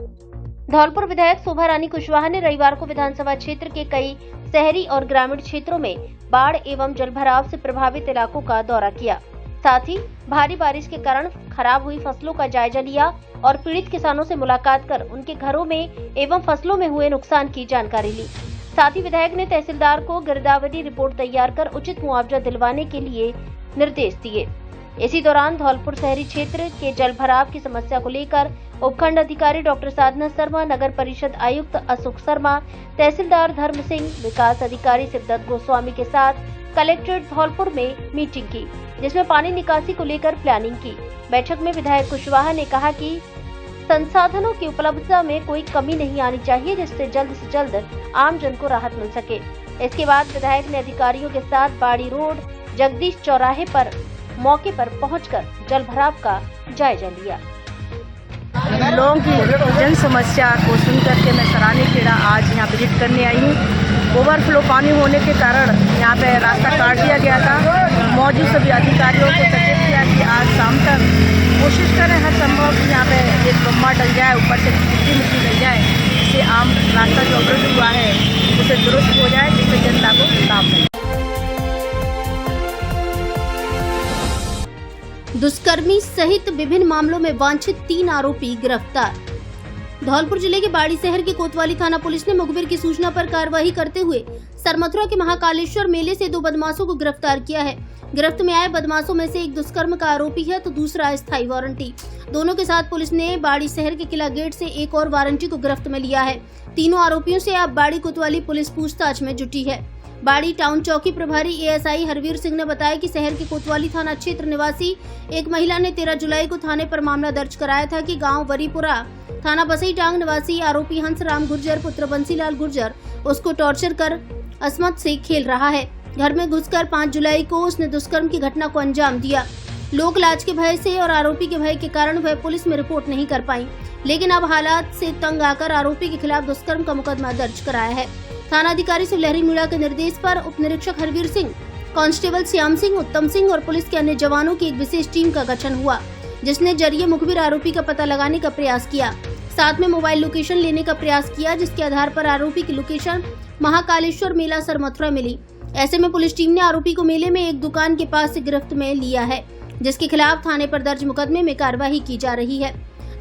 धौलपुर विधायक शोभा रानी कुशवाहा ने रविवार को विधानसभा क्षेत्र के कई शहरी और ग्रामीण क्षेत्रों में बाढ़ एवं जलभराव से प्रभावित इलाकों का दौरा किया। साथ ही भारी बारिश के कारण खराब हुई फसलों का जायजा लिया और पीड़ित किसानों से मुलाकात कर उनके घरों में एवं फसलों में हुए नुकसान की जानकारी ली। साथ ही विधायक ने तहसीलदार को गिरदावरी रिपोर्ट तैयार कर उचित मुआवजा दिलवाने के लिए निर्देश दिए। इसी दौरान धौलपुर शहरी क्षेत्र के जलभराव की समस्या को लेकर उपखंड अधिकारी डॉक्टर साधना शर्मा, नगर परिषद आयुक्त अशोक शर्मा, तहसीलदार धर्म सिंह, विकास अधिकारी सिद्धार्थ गोस्वामी के साथ कलेक्ट्रेट धौलपुर में मीटिंग की, जिसमें पानी निकासी को लेकर प्लानिंग की। बैठक में विधायक कुशवाहा ने कहा कि संसाधनों की उपलब्धता में कोई कमी नहीं आनी चाहिए, जिससे जल्द से जल्द आम जन को राहत मिल सके। इसके बाद विधायक ने अधिकारियों के साथ बाड़ी रोड, जगदीश चौराहे पर मौके पर पहुंचकर जलभराव का जायजा लिया। लोगों की जन समस्या को सुनकर के मैं सरानी खेड़ा आज यहाँ विजिट करने आई हूँ। ओवरफ्लो पानी होने के कारण यहाँ पे रास्ता काट दिया गया था। मौजूद सभी अधिकारियों को सचेत किया कि आज शाम तक कोशिश करें हर संभव कि यहाँ पे एक बम्मा डल जाए, ऊपर से मिट्टी डल जाए, जिससे आम रास्ता जो अवरुद्ध हुआ है उसे दुरुस्त हो जाए, जिससे जनता को लाभ मिले। दुष्कर्मी सहित विभिन्न मामलों में वांछित 3 आरोपी गिरफ्तार। धौलपुर जिले के बाड़ी शहर के कोतवाली थाना पुलिस ने मुखबिर की सूचना पर कार्रवाई करते हुए सरमथुरा के महाकालेश्वर मेले से 2 बदमाशों को गिरफ्तार किया है। गिरफ्त में आए बदमाशों में से एक दुष्कर्म का आरोपी है तो दूसरा अस्थायी वारंटी। दोनों के साथ पुलिस ने बाड़ी शहर के किला गेट से एक और वारंटी को गिरफ्त में लिया है। तीनों आरोपियों से अब बाड़ी कोतवाली पुलिस पूछताछ में जुटी है। बाड़ी टाउन चौकी प्रभारी एएसआई हरवीर सिंह ने बताया कि शहर के कोतवाली थाना क्षेत्र निवासी एक महिला ने 13 जुलाई को थाने पर मामला दर्ज कराया था कि गांव वरीपुरा थाना बसई टांग निवासी आरोपी हंसराम गुर्जर पुत्र बंसीलाल गुर्जर उसको टॉर्चर कर असमत से खेल रहा है। घर में घुसकर 5 जुलाई को उसने दुष्कर्म की घटना को अंजाम दिया। लोक लाज के भय से और आरोपी के भय के कारण वह पुलिस में रिपोर्ट नहीं कर पाई, लेकिन अब हालात से तंग आकर आरोपी के खिलाफ दुष्कर्म का मुकदमा दर्ज कराया है। थाना अधिकारी सुलहरी मीणा के निर्देश पर उप निरीक्षक हरवीर सिंह, कांस्टेबल श्याम सिंह, उत्तम सिंह और पुलिस के अन्य जवानों की एक विशेष टीम का गठन हुआ, जिसने जरिए मुखबिर आरोपी का पता लगाने का प्रयास किया। साथ में मोबाइल लोकेशन लेने का प्रयास किया, जिसके आधार पर आरोपी की लोकेशन महाकालेश्वर मेला सरमथुरा मिली। ऐसे में पुलिस टीम ने आरोपी को मेले में एक दुकान के पास से गिरफ्त में लिया है, जिसके खिलाफ थाने पर दर्ज मुकदमे में कार्रवाई की जा रही है।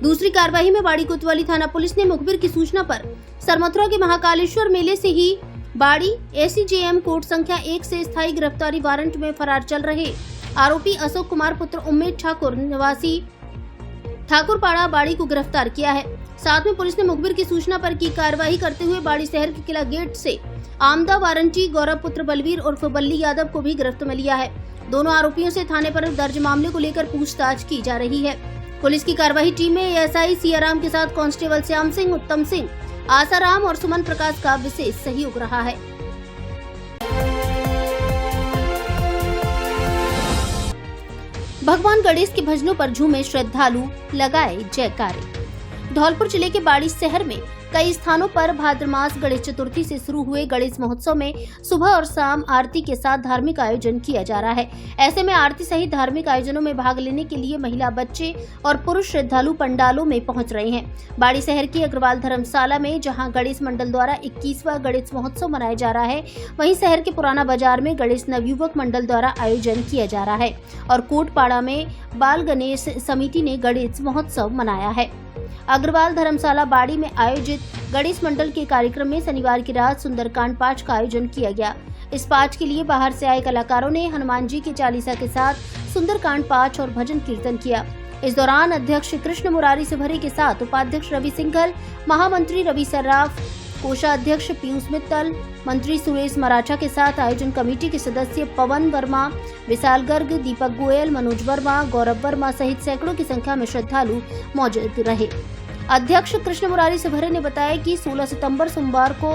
दूसरी कार्रवाई में बाड़ी कोतवाली थाना पुलिस ने मुखबिर की सूचना पर सरमथुरा के महाकालेश्वर मेले से ही बाड़ी एसीजेएम कोर्ट संख्या 1 से स्थायी गिरफ्तारी वारंट में फरार चल रहे आरोपी अशोक कुमार पुत्र उम्मेद ठाकुर निवासी ठाकुरपाड़ा बाड़ी को गिरफ्तार किया है। साथ में पुलिस ने मुखबिर की सूचना पर की कार्रवाई करते हुए बाड़ी शहर के किला गेट से आमदा वारंटी गौरव पुत्र बलवीर उर्फ बल्ली यादव को भी गिरफ्त में लिया है। दोनों आरोपियों से थाने पर दर्ज मामले को लेकर पूछताछ की जा रही है। पुलिस की कार्रवाई टीम में एएसआई सियाराम के साथ कांस्टेबल श्याम सिंह, उत्तम सिंह, आसाराम और सुमन प्रकाश का विशेष सहयोग रहा है। भगवान गणेश के भजनों पर झूमे श्रद्धालु, लगाए जयकारे। धौलपुर जिले के बाड़ी शहर में कई स्थानों पर भाद्र मास गणेश चतुर्थी से शुरू हुए गणेश महोत्सव में सुबह और शाम आरती के साथ धार्मिक आयोजन किया जा रहा है। ऐसे में आरती सहित धार्मिक आयोजनों में भाग लेने के लिए महिला, बच्चे और पुरुष श्रद्धालु पंडालों में पहुंच रहे हैं। बाड़ी शहर की अग्रवाल धर्मशाला में जहां गणेश मंडल द्वारा 21वां गणेश महोत्सव मनाया जा रहा है, वहीं शहर के पुराना बाजार में गणेश नवयुवक मंडल द्वारा आयोजन किया जा रहा है और कोटपाड़ा में बाल गणेश समिति ने गणेश महोत्सव मनाया है। अग्रवाल धर्मशाला बाड़ी में आयोजित गणेश मंडल के कार्यक्रम में शनिवार की रात सुंदरकांड पाठ का आयोजन किया गया। इस पाठ के लिए बाहर से आए कलाकारों ने हनुमान जी के चालीसा के साथ सुंदरकांड पाठ और भजन कीर्तन किया। इस दौरान अध्यक्ष कृष्ण मुरारी सिभरी के साथ उपाध्यक्ष रवि सिंघल, महामंत्री रवि सर्राफ, कोषाध्यक्ष पीयूष मित्तल, मंत्री सुरेश मराठा के साथ आयोजन कमेटी के सदस्य पवन वर्मा, विशाल गर्ग, दीपक गोयल, मनोज वर्मा, गौरव वर्मा सहित सैकड़ों की संख्या में श्रद्धालु मौजूद रहे। अध्यक्ष कृष्ण मुरारी सिभरे ने बताया कि 16 सितंबर सोमवार को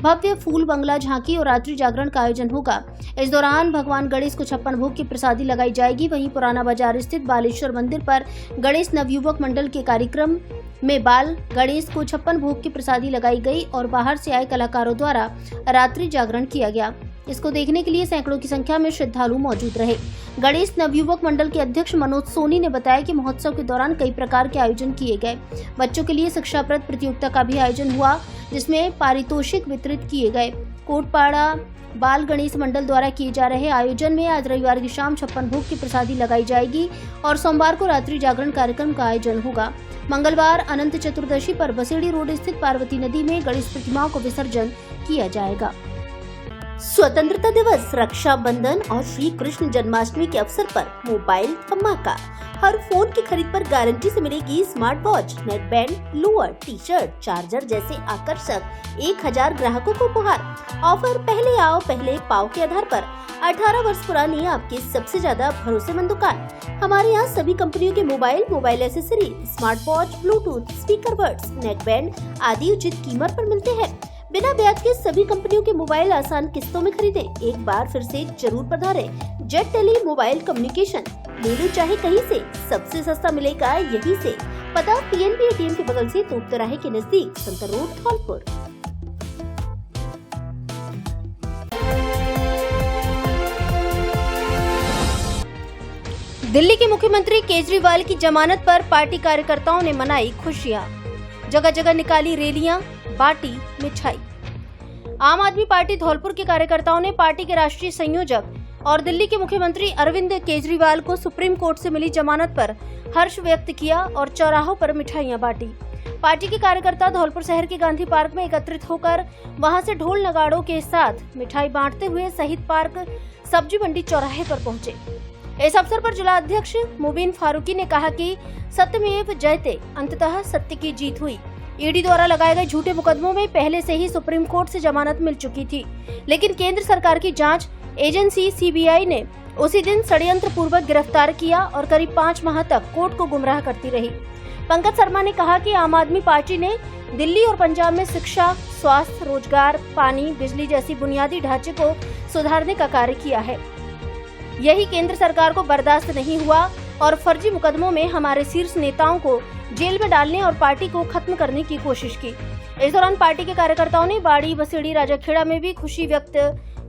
भव्य फूल बंगला झांकी और रात्रि जागरण का आयोजन होगा। इस दौरान भगवान गणेश को 56 भोग की प्रसादी लगाई जाएगी। वहीं पुराना बाजार स्थित बालेश्वर मंदिर पर गणेश नवयुवक मंडल के कार्यक्रम में बाल गणेश को 56 भोग की प्रसादी लगाई गई और बाहर से आए कलाकारों द्वारा रात्रि जागरण किया गया। इसको देखने के लिए सैकड़ों की संख्या में श्रद्धालु मौजूद रहे। गणेश नवयुवक मंडल के अध्यक्ष मनोज सोनी ने बताया कि महोत्सव के दौरान कई प्रकार के आयोजन किए गए। बच्चों के लिए शिक्षाप्रद प्रतियोगिता का भी आयोजन हुआ, जिसमें पारितोषिक वितरित किए गए। कोटपाड़ा बाल गणेश मंडल द्वारा किए जा रहे आयोजन में आज रविवार की शाम 56 भोग की प्रसादी लगाई जाएगी और सोमवार को रात्रि जागरण कार्यक्रम का आयोजन होगा। मंगलवार अनंत चतुर्दशी पर बसेड़ी रोड स्थित पार्वती नदी में गणेश प्रतिमाओं को विसर्जन किया जाएगा। स्वतंत्रता दिवस, रक्षाबंधन और श्री कृष्ण जन्माष्टमी के अवसर पर मोबाइल धमाका। हर फोन की खरीद पर गारंटी से मिलेगी smart watch, neck band, lower, T shirt, charger जैसे आकर्षक 1000 ग्राहकों को उपहार। ऑफर पहले आओ पहले पाओ के आधार पर 18 वर्ष पुरानी आपकी सबसे ज्यादा भरोसेमंद दुकान। हमारे यहाँ सभी कंपनियों के mobile accessory, smart watch, Bluetooth, speaker buds, neck band आदि उचित कीमत पर मिलते हैं। बिना ब्याज के सभी कंपनियों के मोबाइल आसान किस्तों में खरीदें। एक बार फिर से जरूर पधारें। जेट टेली मोबाइल कम्युनिकेशन, ले लो चाहे कहीं से, सबसे सस्ता मिलेगा यहीं से। पता पीएनबी एटीएम के बगल से तोप तिराहे के नजदीक, संतर रोड, धौलपुर। दिल्ली के मुख्यमंत्री केजरीवाल की जमानत पर पार्टी कार्यकर्ताओं ने मनाई खुशियां। जगह जगह निकाली रैलियां, बांटी मिठाई। आम आदमी पार्टी धौलपुर के कार्यकर्ताओं ने पार्टी के राष्ट्रीय संयोजक और दिल्ली के मुख्यमंत्री अरविंद केजरीवाल को सुप्रीम कोर्ट से मिली जमानत पर हर्ष व्यक्त किया और चौराहों पर मिठाइयां बांटी। पार्टी के कार्यकर्ता धौलपुर शहर के गांधी पार्क में एकत्रित होकर वहां से ढोल नगाड़ों के साथ मिठाई बांटते हुए शहीद पार्क सब्जी मंडी चौराहे पर पहुंचे। इस अवसर पर जिला अध्यक्ष मुबीन फारूकी ने कहा कि सत्यमेव जयते, अंततः सत्य की जीत हुई। ईडी द्वारा लगाए गए झूठे मुकदमों में पहले से ही सुप्रीम कोर्ट से जमानत मिल चुकी थी, लेकिन केंद्र सरकार की जांच एजेंसी सीबीआई ने उसी दिन षड्यंत्र पूर्वक गिरफ्तार किया और करीब 5 माह तक कोर्ट को गुमराह करती रही। पंकज शर्मा ने कहा कि आम आदमी पार्टी ने दिल्ली और पंजाब में शिक्षा, स्वास्थ्य, रोजगार, पानी, बिजली जैसी बुनियादी ढांचे को सुधारने का कार्य किया है। यही केंद्र सरकार को बर्दाश्त नहीं हुआ और फर्जी मुकदमों में हमारे शीर्ष नेताओं को जेल में डालने और पार्टी को खत्म करने की कोशिश की। इस दौरान पार्टी के कार्यकर्ताओं ने बाड़ी, बसेड़ी, राजाखेड़ा में भी खुशी व्यक्त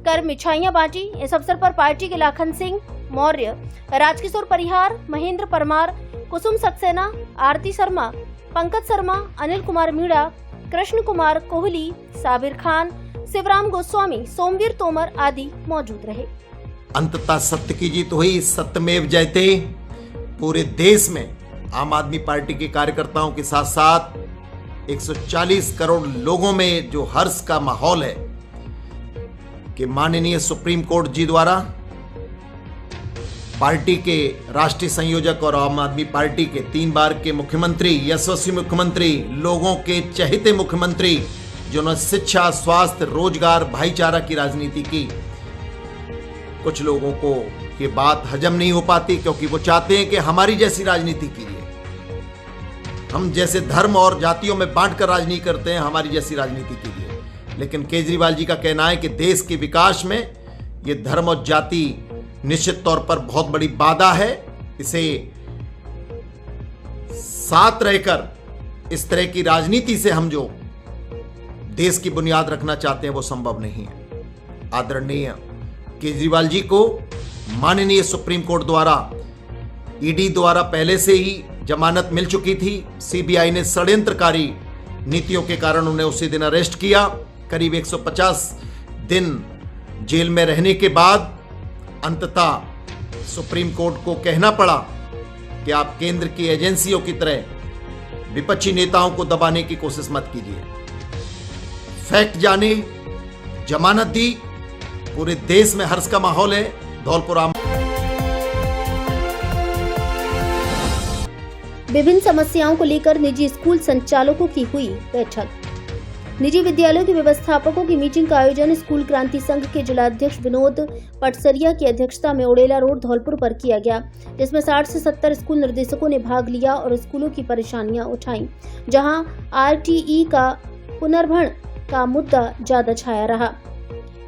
कर मिठाइयां बांटी। इस अवसर पर पार्टी के लाखन सिंह मौर्य, राजकिशोर परिहार, महेंद्र परमार, कुसुम सक्सेना, आरती शर्मा, पंकज शर्मा, अनिल कुमार मीणा, कृष्ण कुमार कोहली, साबिर खान, शिवराम गोस्वामी, सोमवीर तोमर आदि मौजूद रहे। अंततः सत्य की जीत हुई, सत्यमेव जयते। पूरे देश में आम आदमी पार्टी के कार्यकर्ताओं के साथ साथ 140 करोड़ लोगों में जो हर्ष का माहौल है कि माननीय सुप्रीम कोर्ट जी द्वारा पार्टी के राष्ट्रीय संयोजक और आम आदमी पार्टी के 3 बार के मुख्यमंत्री, यशस्वी मुख्यमंत्री, लोगों के चहेते मुख्यमंत्री, जिन्होंने शिक्षा, स्वास्थ्य, रोजगार, भाईचारा की राजनीति की। कुछ लोगों को ये बात हजम नहीं हो पाती क्योंकि वो चाहते हैं कि हमारी जैसी राजनीति कीजिए, हम जैसे धर्म और जातियों में बांटकर राजनीति करते हैं, हमारी जैसी राजनीति कीजिए। लेकिन केजरीवाल जी का कहना है कि देश के विकास में ये धर्म और जाति निश्चित तौर पर बहुत बड़ी बाधा है। इसे साथ रहकर इस तरह की राजनीति से हम जो देश की बुनियाद रखना चाहते हैं वो संभव नहीं है। आदरणीय केजरीवाल जी को माननीय सुप्रीम कोर्ट द्वारा, ईडी द्वारा पहले से ही जमानत मिल चुकी थी। सीबीआई ने षड्यंत्रकारी नीतियों के कारण उन्हें उसी दिन अरेस्ट किया। करीब 150 दिन जेल में रहने के बाद अंततः सुप्रीम कोर्ट को कहना पड़ा कि आप केंद्र की एजेंसियों की तरह विपक्षी नेताओं को दबाने की कोशिश मत कीजिए। फैक्ट जाने, जमानत दी। पूरे देश में हर्ष का माहौल है। धौलपुर विभिन्न समस्याओं को लेकर निजी स्कूल संचालकों की हुई बैठक। निजी विद्यालयों के व्यवस्थापकों की मीटिंग का आयोजन स्कूल क्रांति संघ के जिला अध्यक्ष विनोद पटसरिया की अध्यक्षता में उड़ेला रोड धौलपुर पर किया गया, जिसमें 60 से 70 स्कूल निर्देशकों ने भाग लिया और स्कूलों की परेशानियां उठाई, जहां आरटीई का पुनर्भरण का मुद्दा ज्यादा छाया रहा।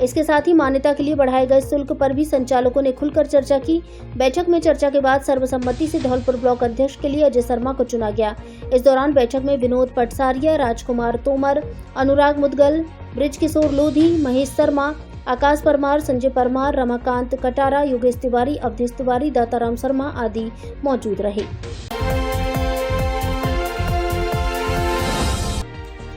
इसके साथ ही मान्यता के लिए बढ़ाए गए शुल्क पर भी संचालकों ने खुलकर चर्चा की। बैठक में चर्चा के बाद सर्वसम्मति से धौलपुर ब्लॉक अध्यक्ष के लिए अजय शर्मा को चुना गया। इस दौरान बैठक में विनोद पटसारिया, राजकुमार तोमर, अनुराग मुदगल, ब्रिजकिशोर लोधी, महेश शर्मा, आकाश परमार, संजय परमार, रमाकांत कटारा, योगेश तिवारी, अवधेश तिवारी, दाताराम शर्मा आदि मौजूद रहे।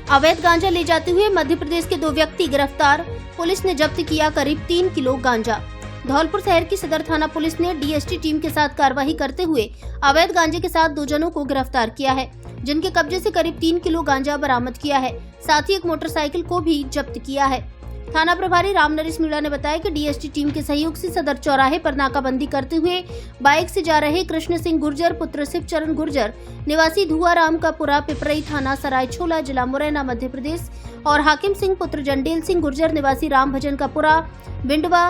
अवैध गांजा ले जाते हुए मध्य प्रदेश के 2 व्यक्ति गिरफ्तार, पुलिस ने जब्त किया करीब 3 किलो गांजा। धौलपुर शहर की सदर थाना पुलिस ने डीएसटी टीम के साथ कार्रवाई करते हुए अवैध गांजे के साथ 2 जनों को गिरफ्तार किया है, जिनके कब्जे से करीब 3 किलो गांजा बरामद किया है। साथ ही एक मोटरसाइकिल को भी जब्त किया है। थाना प्रभारी रामनरेश मीणा ने बताया कि डीएसटी टीम के सहयोग से सदर चौराहे पर नाकाबंदी करते हुए बाइक से जा रहे कृष्ण सिंह गुर्जर पुत्र शिवचरण गुर्जर निवासी धुआराम का पुरा पिपरई थाना सरायछोला जिला मुरैना मध्य प्रदेश और हाकिम सिंह पुत्र जंडेल सिंह गुर्जर निवासी राम भजन का पुरा बिंडवा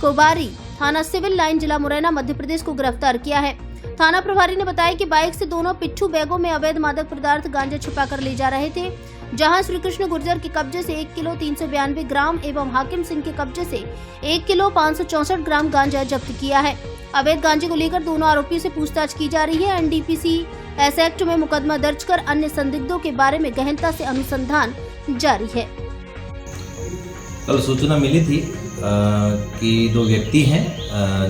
कोबारी थाना सिविल लाइन जिला मुरैना मध्य प्रदेश को गिरफ्तार किया है। थाना प्रभारी ने बताया कि बाइक से दोनों पिट्ठू बैगों में अवैध मादक पदार्थ गांजा छुपाकर ले जा रहे थे, जहां श्री कृष्ण गुर्जर के कब्जे से 1 किलो 392 ग्राम एवं हाकिम सिंह के कब्जे से 1 किलो 564 ग्राम गांजा जब्त किया है। अवैध गांजे को लेकर दोनों आरोपियों से पूछताछ की जा रही है। एनडीपीसी एक्ट में मुकदमा दर्ज कर अन्य संदिग्धों के बारे में गहनता से अनुसंधान जारी है। कल सूचना मिली थी कि 2 व्यक्ति हैं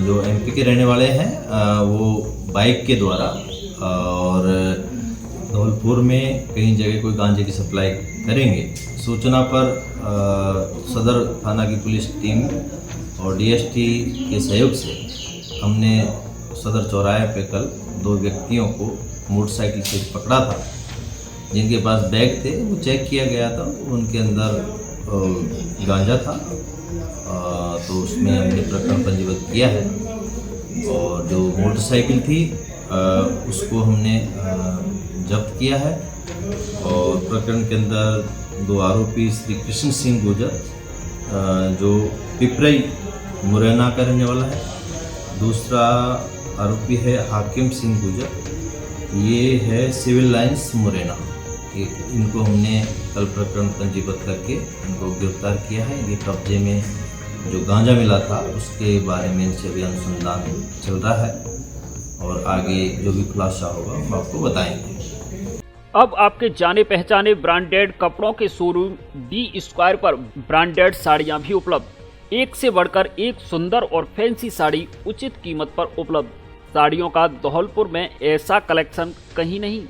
जो एमपी के रहने वाले हैं, वो बाइक के द्वारा और धौलपुर में कई जगह कोई गांजे की सप्लाई करेंगे। सूचना पर सदर थाना की पुलिस टीम और डीएसटी के सहयोग से हमने सदर चौराहे पे कल 2 व्यक्तियों को मोटरसाइकिल से पकड़ा था, जिनके पास बैग थे। वो चेक किया गया था, उनके अंदर गांजा था, तो उसमें हमने प्रकरण पंजीबद्ध किया है। और जो मोटरसाइकिल थी उसको हमने जब्त किया है और प्रकरण के अंदर 2 आरोपी श्री कृष्ण सिंह गुर्जर जो पिपरई मुरैना का रहने वाला है, दूसरा आरोपी है हाकिम सिंह गुर्जर, ये है सिविल लाइन्स मुरैना। इनको हमने कल प्रकरण पंजीबद्ध करके इनको गिरफ्तार किया है। ये कब्जे में जो गांजा मिला था उसके बारे में इनसे भी अनुसंधान चल रहा है और आगे जो भी खुलासा होगा हम आपको बताएंगे। अब आपके जाने पहचाने ब्रांडेड कपड़ों के शोरूम डी स्क्वायर पर ब्रांडेड साड़ियां भी उपलब्ध। एक से बढ़कर एक सुंदर और फैंसी साड़ी उचित कीमत पर उपलब्ध। साड़ियों का धौलपुर में ऐसा कलेक्शन कहीं नहीं।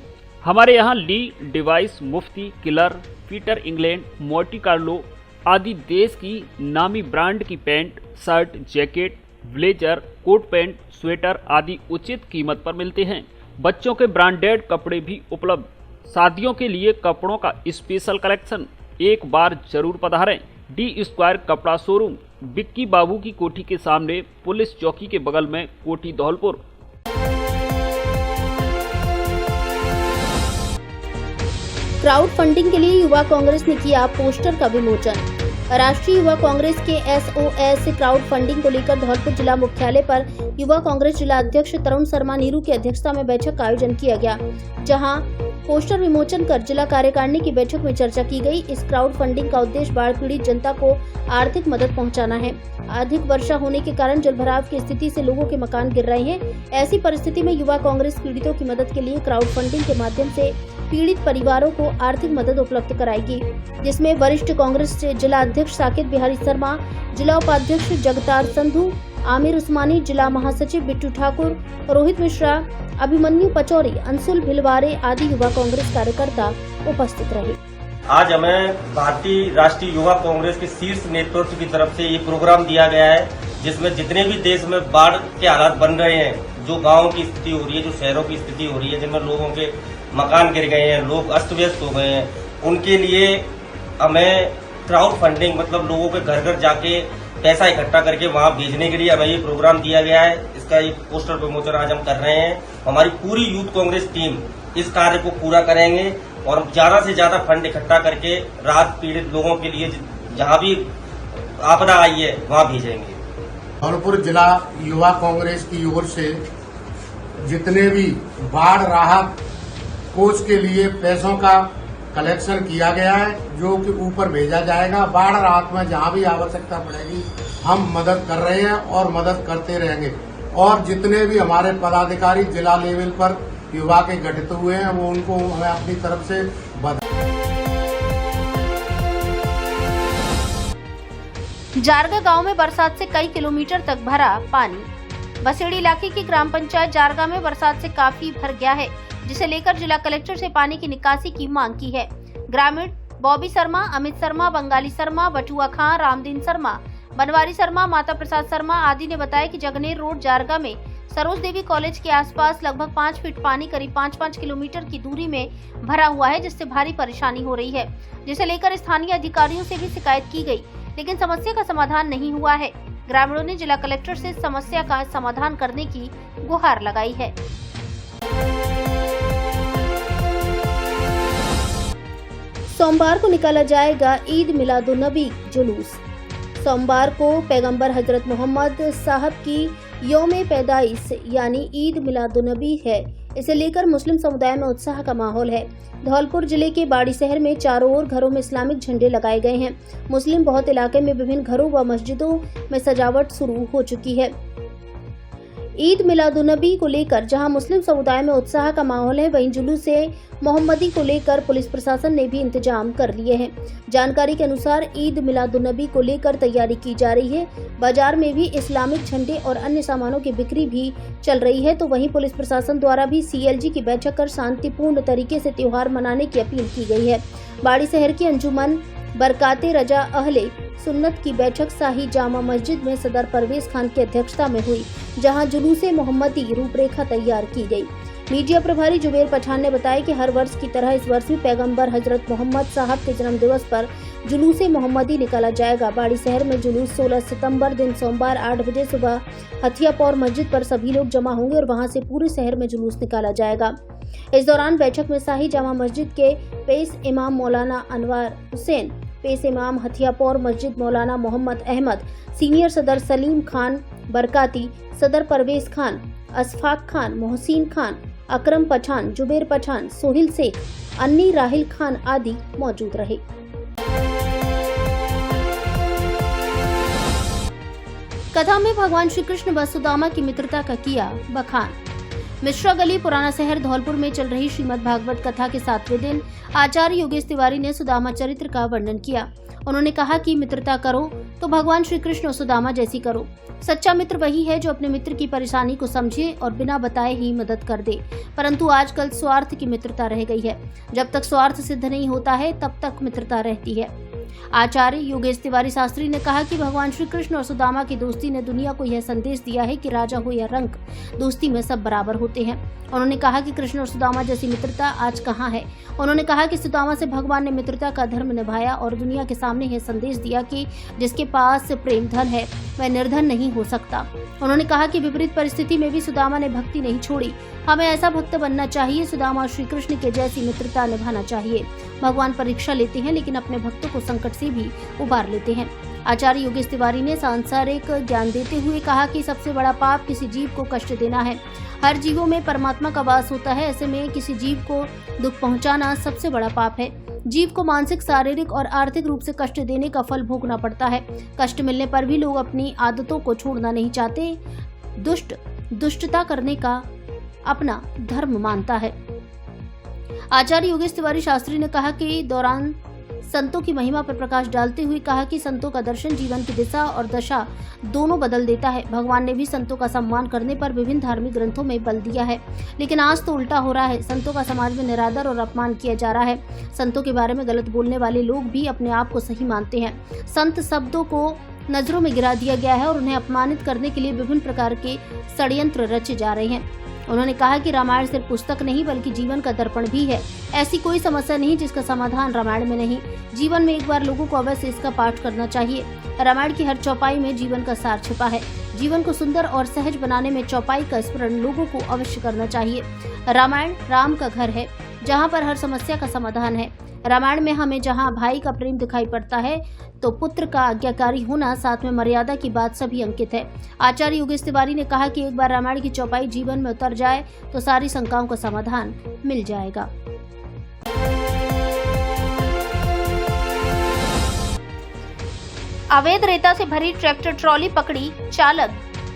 हमारे यहाँ ली, डिवाइस, Mufti, Killer, Peter England, Monte Carlo आदि देश की नामी ब्रांड की pant, shirt, jacket, blazer, coat pant, sweater आदि उचित कीमत पर मिलते हैं। बच्चों के ब्रांडेड कपड़े भी उपलब्ध। शादियों के लिए कपड़ों का स्पेशल कलेक्शन, एक बार जरूर पधारें। डी स्क्वायर कपड़ा शोरूम, बिक्की बाबू की कोठी के सामने, पुलिस चौकी के बगल में, कोठी धौलपुर। क्राउड फंडिंग के लिए युवा कांग्रेस ने किया पोस्टर का विमोचन। राष्ट्रीय युवा कांग्रेस के SOS क्राउड फंडिंग को लेकर धौलपुर जिला मुख्यालय पर युवा कांग्रेस जिला अध्यक्ष तरुण शर्मा नीरू की अध्यक्षता में बैठक का आयोजन किया गया, जहां पोस्टर विमोचन कर जिला कार्यकारिणी की बैठक में चर्चा की गई। इस क्राउड फंडिंग का उद्देश्य बाढ़ पीड़ित जनता को आर्थिक मदद पहुंचाना है। अधिक वर्षा होने के कारण जलभराव की स्थिति से लोगों के मकान गिर रहे हैं। ऐसी परिस्थिति में युवा कांग्रेस पीड़ितों की मदद के लिए क्राउड फंडिंग के माध्यम से पीड़ित परिवारों को आर्थिक मदद उपलब्ध कराएगी, जिसमें वरिष्ठ कांग्रेस जिला अध्यक्ष साकेत बिहारी शर्मा, जिला उपाध्यक्ष जगतार संधू, आमिर उस्मानी, जिला महासचिव बिट्टू ठाकुर, रोहित मिश्रा, अभिमन्यु पचौरी, अंशुल भिलवारे आदि युवा कांग्रेस कार्यकर्ता उपस्थित रहे। आज हमें भारतीय राष्ट्रीय युवा कांग्रेस के शीर्ष नेतृत्व की तरफ से ये प्रोग्राम दिया गया है, जिसमें जितने भी देश में बाढ़ के हालात बन रहे हैं, जो गाँव की स्थिति हो रही है, जो शहरों की स्थिति हो रही है, जिनमें लोगों के मकान गिर गए हैं, लोग अस्त व्यस्त हो गए हैं, उनके लिए हमें क्राउड फंडिंग मतलब लोगों के घर घर जाके पैसा इकट्ठा करके वहां भेजने के लिए हमें ये प्रोग्राम दिया गया है। इसका ये पोस्टर विमोचन आज हम कर रहे हैं। हमारी पूरी यूथ कांग्रेस टीम इस कार्य को पूरा करेंगे और ज्यादा से ज्यादा फंड इकट्ठा करके राहत पीड़ित लोगों के लिए जहां भी आपदा आई है वहां भेजेंगे। धौलपुर जिला युवा कांग्रेस की ओर से जितने भी बाढ़ राहत कोष के लिए पैसों का कलेक्शन किया गया है, जो कि ऊपर भेजा जाएगा। बाढ़ राहत में जहां भी आवश्यकता पड़ेगी हम मदद कर रहे हैं और मदद करते रहेंगे। और जितने भी हमारे पदाधिकारी जिला लेवल पर युवा के गठित हुए हैं, वो उनको हमें अपनी तरफ से जारगा गांव में बरसात से कई किलोमीटर तक भरा पानी। बसेड़ी इलाके की ग्राम पंचायत जारगा में बरसात से काफी भर गया है, जिसे लेकर जिला कलेक्टर से पानी की निकासी की मांग की है। ग्रामीण बॉबी शर्मा, अमित शर्मा, बंगाली शर्मा, बटुआ खां, रामदीन शर्मा, बनवारी शर्मा, माता प्रसाद शर्मा आदि ने बताया कि जगनेर रोड जारगा में सरोज देवी कॉलेज के आसपास लगभग 5 फीट पानी करीब 5-5 किलोमीटर की दूरी में भरा हुआ है, जिससे भारी परेशानी हो रही है, जिसे लेकर स्थानीय अधिकारियों से भी शिकायत की गई, लेकिन समस्या का समाधान नहीं हुआ है। ग्रामीणों ने जिला कलेक्टर से समस्या का समाधान करने की गुहार लगाई है। सोमवार को निकाला जाएगा ईद मिलादुन्नबी जुलूस। सोमवार को पैगंबर हजरत मोहम्मद साहब की यौम पैदाइश यानी ईद मिलादुन्नबी है। इसे लेकर मुस्लिम समुदाय में उत्साह का माहौल है। धौलपुर जिले के बाड़ी शहर में चारों ओर घरों में इस्लामिक झंडे लगाए गए हैं। मुस्लिम बहुत इलाके में विभिन्न घरों व मस्जिदों में सजावट शुरू हो चुकी है। ईद मिलादुन्नबी को लेकर जहां मुस्लिम समुदाय में उत्साह का माहौल है, वहीं जुलूस मोहम्मदी को लेकर पुलिस प्रशासन ने भी इंतजाम कर लिए हैं। जानकारी के अनुसार ईद मिलादुन्नबी को लेकर तैयारी की जा रही है। बाजार में भी इस्लामिक झंडे और अन्य सामानों की बिक्री भी चल रही है, तो वहीं पुलिस प्रशासन द्वारा भी CLG की बैठक कर शांतिपूर्ण तरीके से त्योहार मनाने की अपील की गई है। बाड़ी शहर की अंजुमन बरकाते रजा अहले सुन्नत की बैठक शाही जामा मस्जिद में सदर परवेज खान की अध्यक्षता में हुई, जहां जुलूस मोहम्मदी रूपरेखा तैयार की गई। मीडिया प्रभारी जुबेर पठान ने बताया कि हर वर्ष की तरह इस वर्ष भी पैगंबर हजरत मोहम्मद साहब के जन्म दिवस पर जुलूस मोहम्मदी निकाला जाएगा। बाड़ी शहर में जुलूस 16 सितंबर दिन सोमवार 8 बजे सुबह हथियापौर मस्जिद पर सभी लोग जमा होंगे और वहां से पूरे शहर में जुलूस निकाला जाएगा। इस दौरान बैठक में शाही जामा मस्जिद के पेश इमाम मौलाना अनवार हुसैन, पेश इमाम हथियापौर मस्जिद मौलाना मोहम्मद अहमद, सीनियर सदर सलीम खान बरकाती, सदर परवेज खान, अशफाक खान, मोहसिन खान, अकरम पठान, जुबेर पठान, सोहिल शेख, अन्नी राहिल खान आदि मौजूद रहे। कथा में भगवान श्री कृष्ण व सुदामा की मित्रता का किया बखान। मिश्रा गली पुराना शहर धौलपुर में चल रही श्रीमद् भागवत कथा के 7वें दिन आचार्य योगेश तिवारी ने सुदामा चरित्र का वर्णन किया। उन्होंने कहा कि मित्रता करो तो भगवान श्री कृष्ण और सुदामा जैसी करो। सच्चा मित्र वही है जो अपने मित्र की परेशानी को समझे और बिना बताए ही मदद कर दे, परंतु आजकल स्वार्थ की मित्रता रह गई है। जब तक स्वार्थ सिद्ध नहीं होता है तब तक मित्रता रहती है। आचार्य योगेश तिवारी शास्त्री ने कहा कि भगवान श्री कृष्ण और सुदामा की दोस्ती ने दुनिया को यह संदेश दिया है कि राजा हो या रंक, दोस्ती में सब बराबर होते हैं। उन्होंने कहा कि कृष्ण और सुदामा जैसी मित्रता आज कहाँ है। उन्होंने कहा कि सुदामा से भगवान ने मित्रता का धर्म निभाया और दुनिया के सामने यह संदेश दिया कि जिसके पास प्रेम धन है वह निर्धन नहीं हो सकता। उन्होंने कहा कि विपरीत परिस्थिति में भी सुदामा ने भक्ति नहीं छोड़ी। हमें ऐसा भक्त बनना चाहिए। सुदामा और श्री कृष्ण के जैसी मित्रता निभाना चाहिए। भगवान परीक्षा लेते हैं लेकिन अपने भक्तों को संकट से भी उबार लेते हैं। आचार्य योगेश तिवारी ने सांसारिक ज्ञान देते हुए कहा कि सबसे बड़ा पाप किसी जीव को कष्ट देना है। हर जीवों में परमात्मा का वास होता है, ऐसे में किसी जीव को दुख पहुंचाना सबसे बड़ा पाप है। जीव को मानसिक, शारीरिक और आर्थिक रूप से कष्ट देने का फल भोगना पड़ता है। कष्ट मिलने पर भी लोग अपनी आदतों को छोड़ना नहीं चाहते। दुष्टता करने का अपना धर्म मानता है। आचार्य योगेश तिवारी शास्त्री ने कहा कि दौरान संतों की महिमा पर प्रकाश डालते हुए कहा कि संतों का दर्शन जीवन की दिशा और दशा दोनों बदल देता है। भगवान ने भी संतों का सम्मान करने पर विभिन्न धार्मिक ग्रंथों में बल दिया है, लेकिन आज तो उल्टा हो रहा है। संतों का समाज में निरादर और अपमान किया जा रहा है। संतों के बारे में गलत बोलने वाले लोग भी अपने आप को सही मानते हैं। संत शब्दों को नजरों में गिरा दिया गया है और उन्हें अपमानित करने के लिए विभिन्न प्रकार के षड्यंत्र रचे जा रहे हैं। उन्होंने कहा कि रामायण सिर्फ पुस्तक नहीं बल्कि जीवन का दर्पण भी है। ऐसी कोई समस्या नहीं जिसका समाधान रामायण में नहीं। जीवन में एक बार लोगों को अवश्य इसका पाठ करना चाहिए। रामायण की हर चौपाई में जीवन का सार छिपा है। जीवन को सुंदर और सहज बनाने में चौपाई का स्मरण लोगों को अवश्य करना चाहिए। रामायण राम का घर है जहाँ पर हर समस्या का समाधान है। रामायण में हमें जहाँ भाई का प्रेम दिखाई पड़ता है तो पुत्र का आज्ञाकारी होना, साथ में मर्यादा की बात सभी अंकित है। आचार्य योगेश तिवारी ने कहा कि एक बार रामायण की चौपाई जीवन में उतर जाए तो सारी शंकाओं का समाधान मिल जाएगा। अवैध रेता से भरी ट्रैक्टर ट्रॉली पकड़ी, चालक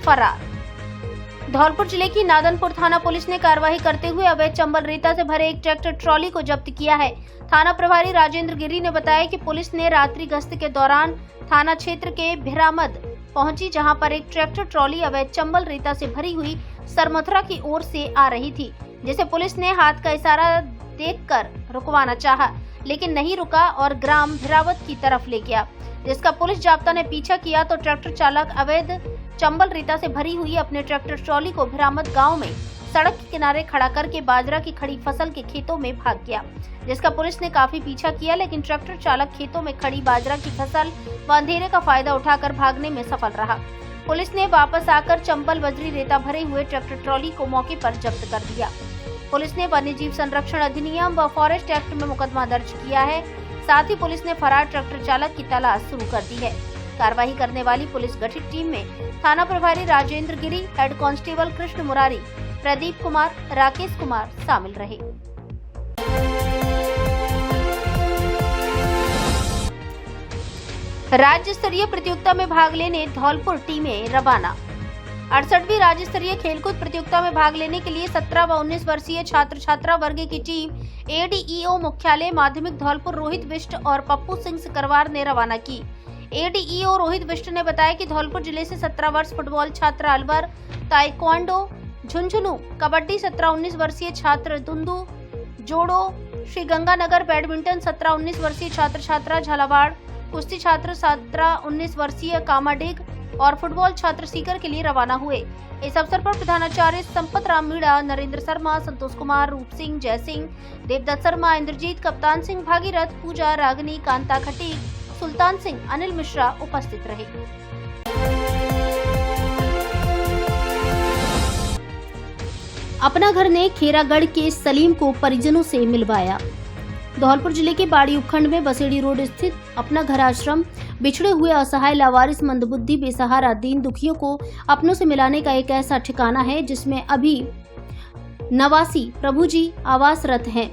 फरार। धौलपुर जिले की नादनपुर थाना पुलिस ने कार्रवाई करते हुए अवैध चंबल रेता से भरे एक ट्रैक्टर ट्रॉली को जब्त किया है। थाना प्रभारी राजेंद्र गिरी ने बताया कि पुलिस ने रात्रि गश्त के दौरान थाना क्षेत्र के भिरामद पहुंची, जहां पर एक ट्रैक्टर ट्रॉली अवैध चंबल रेता से भरी हुई सरमथुरा की ओर से आ रही थी, जिसे पुलिस ने हाथ का इशारा देखकर रुकवाना चाहा, लेकिन नहीं रुका और ग्राम भिरावत की तरफ ले गया, जिसका पुलिस जाब्ता ने पीछा किया तो ट्रैक्टर चालक अवैध चंबल रेता से भरी हुई अपने ट्रैक्टर ट्रॉली को भिरामद गांव में सड़क के किनारे खड़ा करके बाजरा की खड़ी फसल के खेतों में भाग गया, जिसका पुलिस ने काफी पीछा किया, लेकिन ट्रैक्टर चालक खेतों में खड़ी बाजरा की फसल व अंधेरे का फायदा उठाकर भागने में सफल रहा। पुलिस ने वापस आकर चंबल बजरी रेता भरे हुए ट्रैक्टर ट्रॉली को मौके पर जब्त कर दिया। पुलिस ने वन्यजीव संरक्षण अधिनियम व फॉरेस्ट एक्ट में मुकदमा दर्ज किया है। साथ ही पुलिस ने फरार ट्रैक्टर चालक की तलाश शुरू कर दी है। कार्रवाई करने वाली पुलिस गठित टीम में थाना प्रभारी राजेंद्र गिरी, हेड कांस्टेबल कृष्ण मुरारी, प्रदीप कुमार, राकेश कुमार शामिल रहे। राज्य स्तरीय प्रतियोगिता में भाग लेने धौलपुर टीमें रवाना। 68वीं राज्य स्तरीय खेलकूद प्रतियोगिता में भाग लेने के लिए 17 व 19 वर्षीय छात्र छात्रा वर्ग की टीम एडीईओ मुख्यालय माध्यमिक धौलपुर रोहित बिष्ट और पप्पू सिंह सिकरवार ने रवाना की। एडीईओ रोहित बिष्ट ने बताया कि धौलपुर जिले से 17 वर्ष फुटबॉल छात्र अलवर, ताइक्वांडो, झुंझुनू, कबड्डी 17-19 वर्षीय छात्र दुंदू, जोड़ो, श्री गंगानगर बैडमिंटन 17-19 वर्षीय छात्र छात्रा झालावाड़, कुश्ती छात्र 17-19 वर्षीय कामाडेग और फुटबॉल छात्र सीकर के लिए रवाना हुए। इस अवसर पर प्रधानाचार्य संपत राम मीणा, नरेंद्र शर्मा, संतोष कुमार, रूप सिंह, जय सिंह, देवदत्त शर्मा, इंद्रजीत, कप्तान सिंह, भागीरथ, पूजा, रागनी, कांता खटीक, सुल्तान सिंह, अनिल मिश्रा उपस्थित रहे। अपना घर ने खेरागढ़ के सलीम को परिजनों से मिलवाया। धौलपुर जिले के बाड़ी उपखंड में बसेड़ी रोड स्थित अपना घर आश्रम बिछड़े हुए असहाय लावारिस मंदबुद्धि बेसहारा दीन दुखियों को अपनों से मिलाने का एक ऐसा ठिकाना है जिसमें अभी 89 प्रभु जी आवासरत हैं।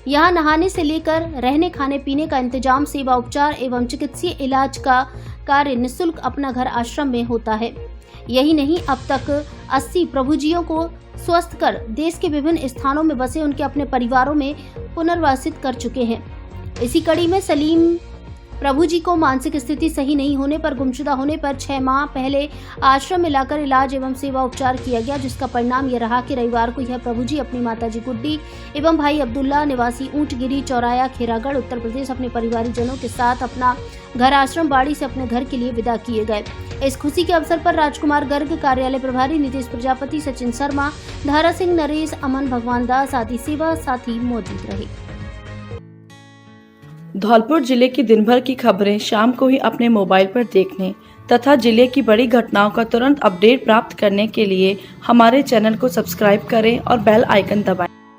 यहाँ नहाने से लेकर रहने खाने पीने का इंतजाम, सेवा उपचार एवं चिकित्सीय इलाज का कार्य निःशुल्क अपना घर आश्रम में होता है। यही नहीं, अब तक 80 प्रभुजियों को स्वस्थ कर देश के विभिन्न स्थानों में बसे उनके अपने परिवारों में पुनर्वासित कर चुके हैं। इसी कड़ी में सलीम प्रभु जी को मानसिक स्थिति सही नहीं होने पर गुमशुदा होने पर 6 माह पहले आश्रम में लाकर इलाज एवं सेवा उपचार किया गया, जिसका परिणाम यह रहा कि रविवार को यह प्रभु जी अपनी माताजी गुड्डी एवं भाई अब्दुल्ला निवासी ऊंटगिरी चौराया खेरागढ़ उत्तर प्रदेश अपने परिवारजनों के साथ अपना घर आश्रम बाड़ी से अपने घर के लिए विदा किए गए। इस खुशी के अवसर पर राजकुमार गर्ग, कार्यालय प्रभारी नीतीश प्रजापति, सचिन शर्मा, धारा सिंह, नरेश, अमन, भगवान दास आदि सेवा साथी मौजूद रहे। धौलपुर जिले की दिन भर की खबरें शाम को ही अपने मोबाइल पर देखने तथा जिले की बड़ी घटनाओं का तुरंत अपडेट प्राप्त करने के लिए हमारे चैनल को सब्सक्राइब करें और बेल आइकन दबाएं।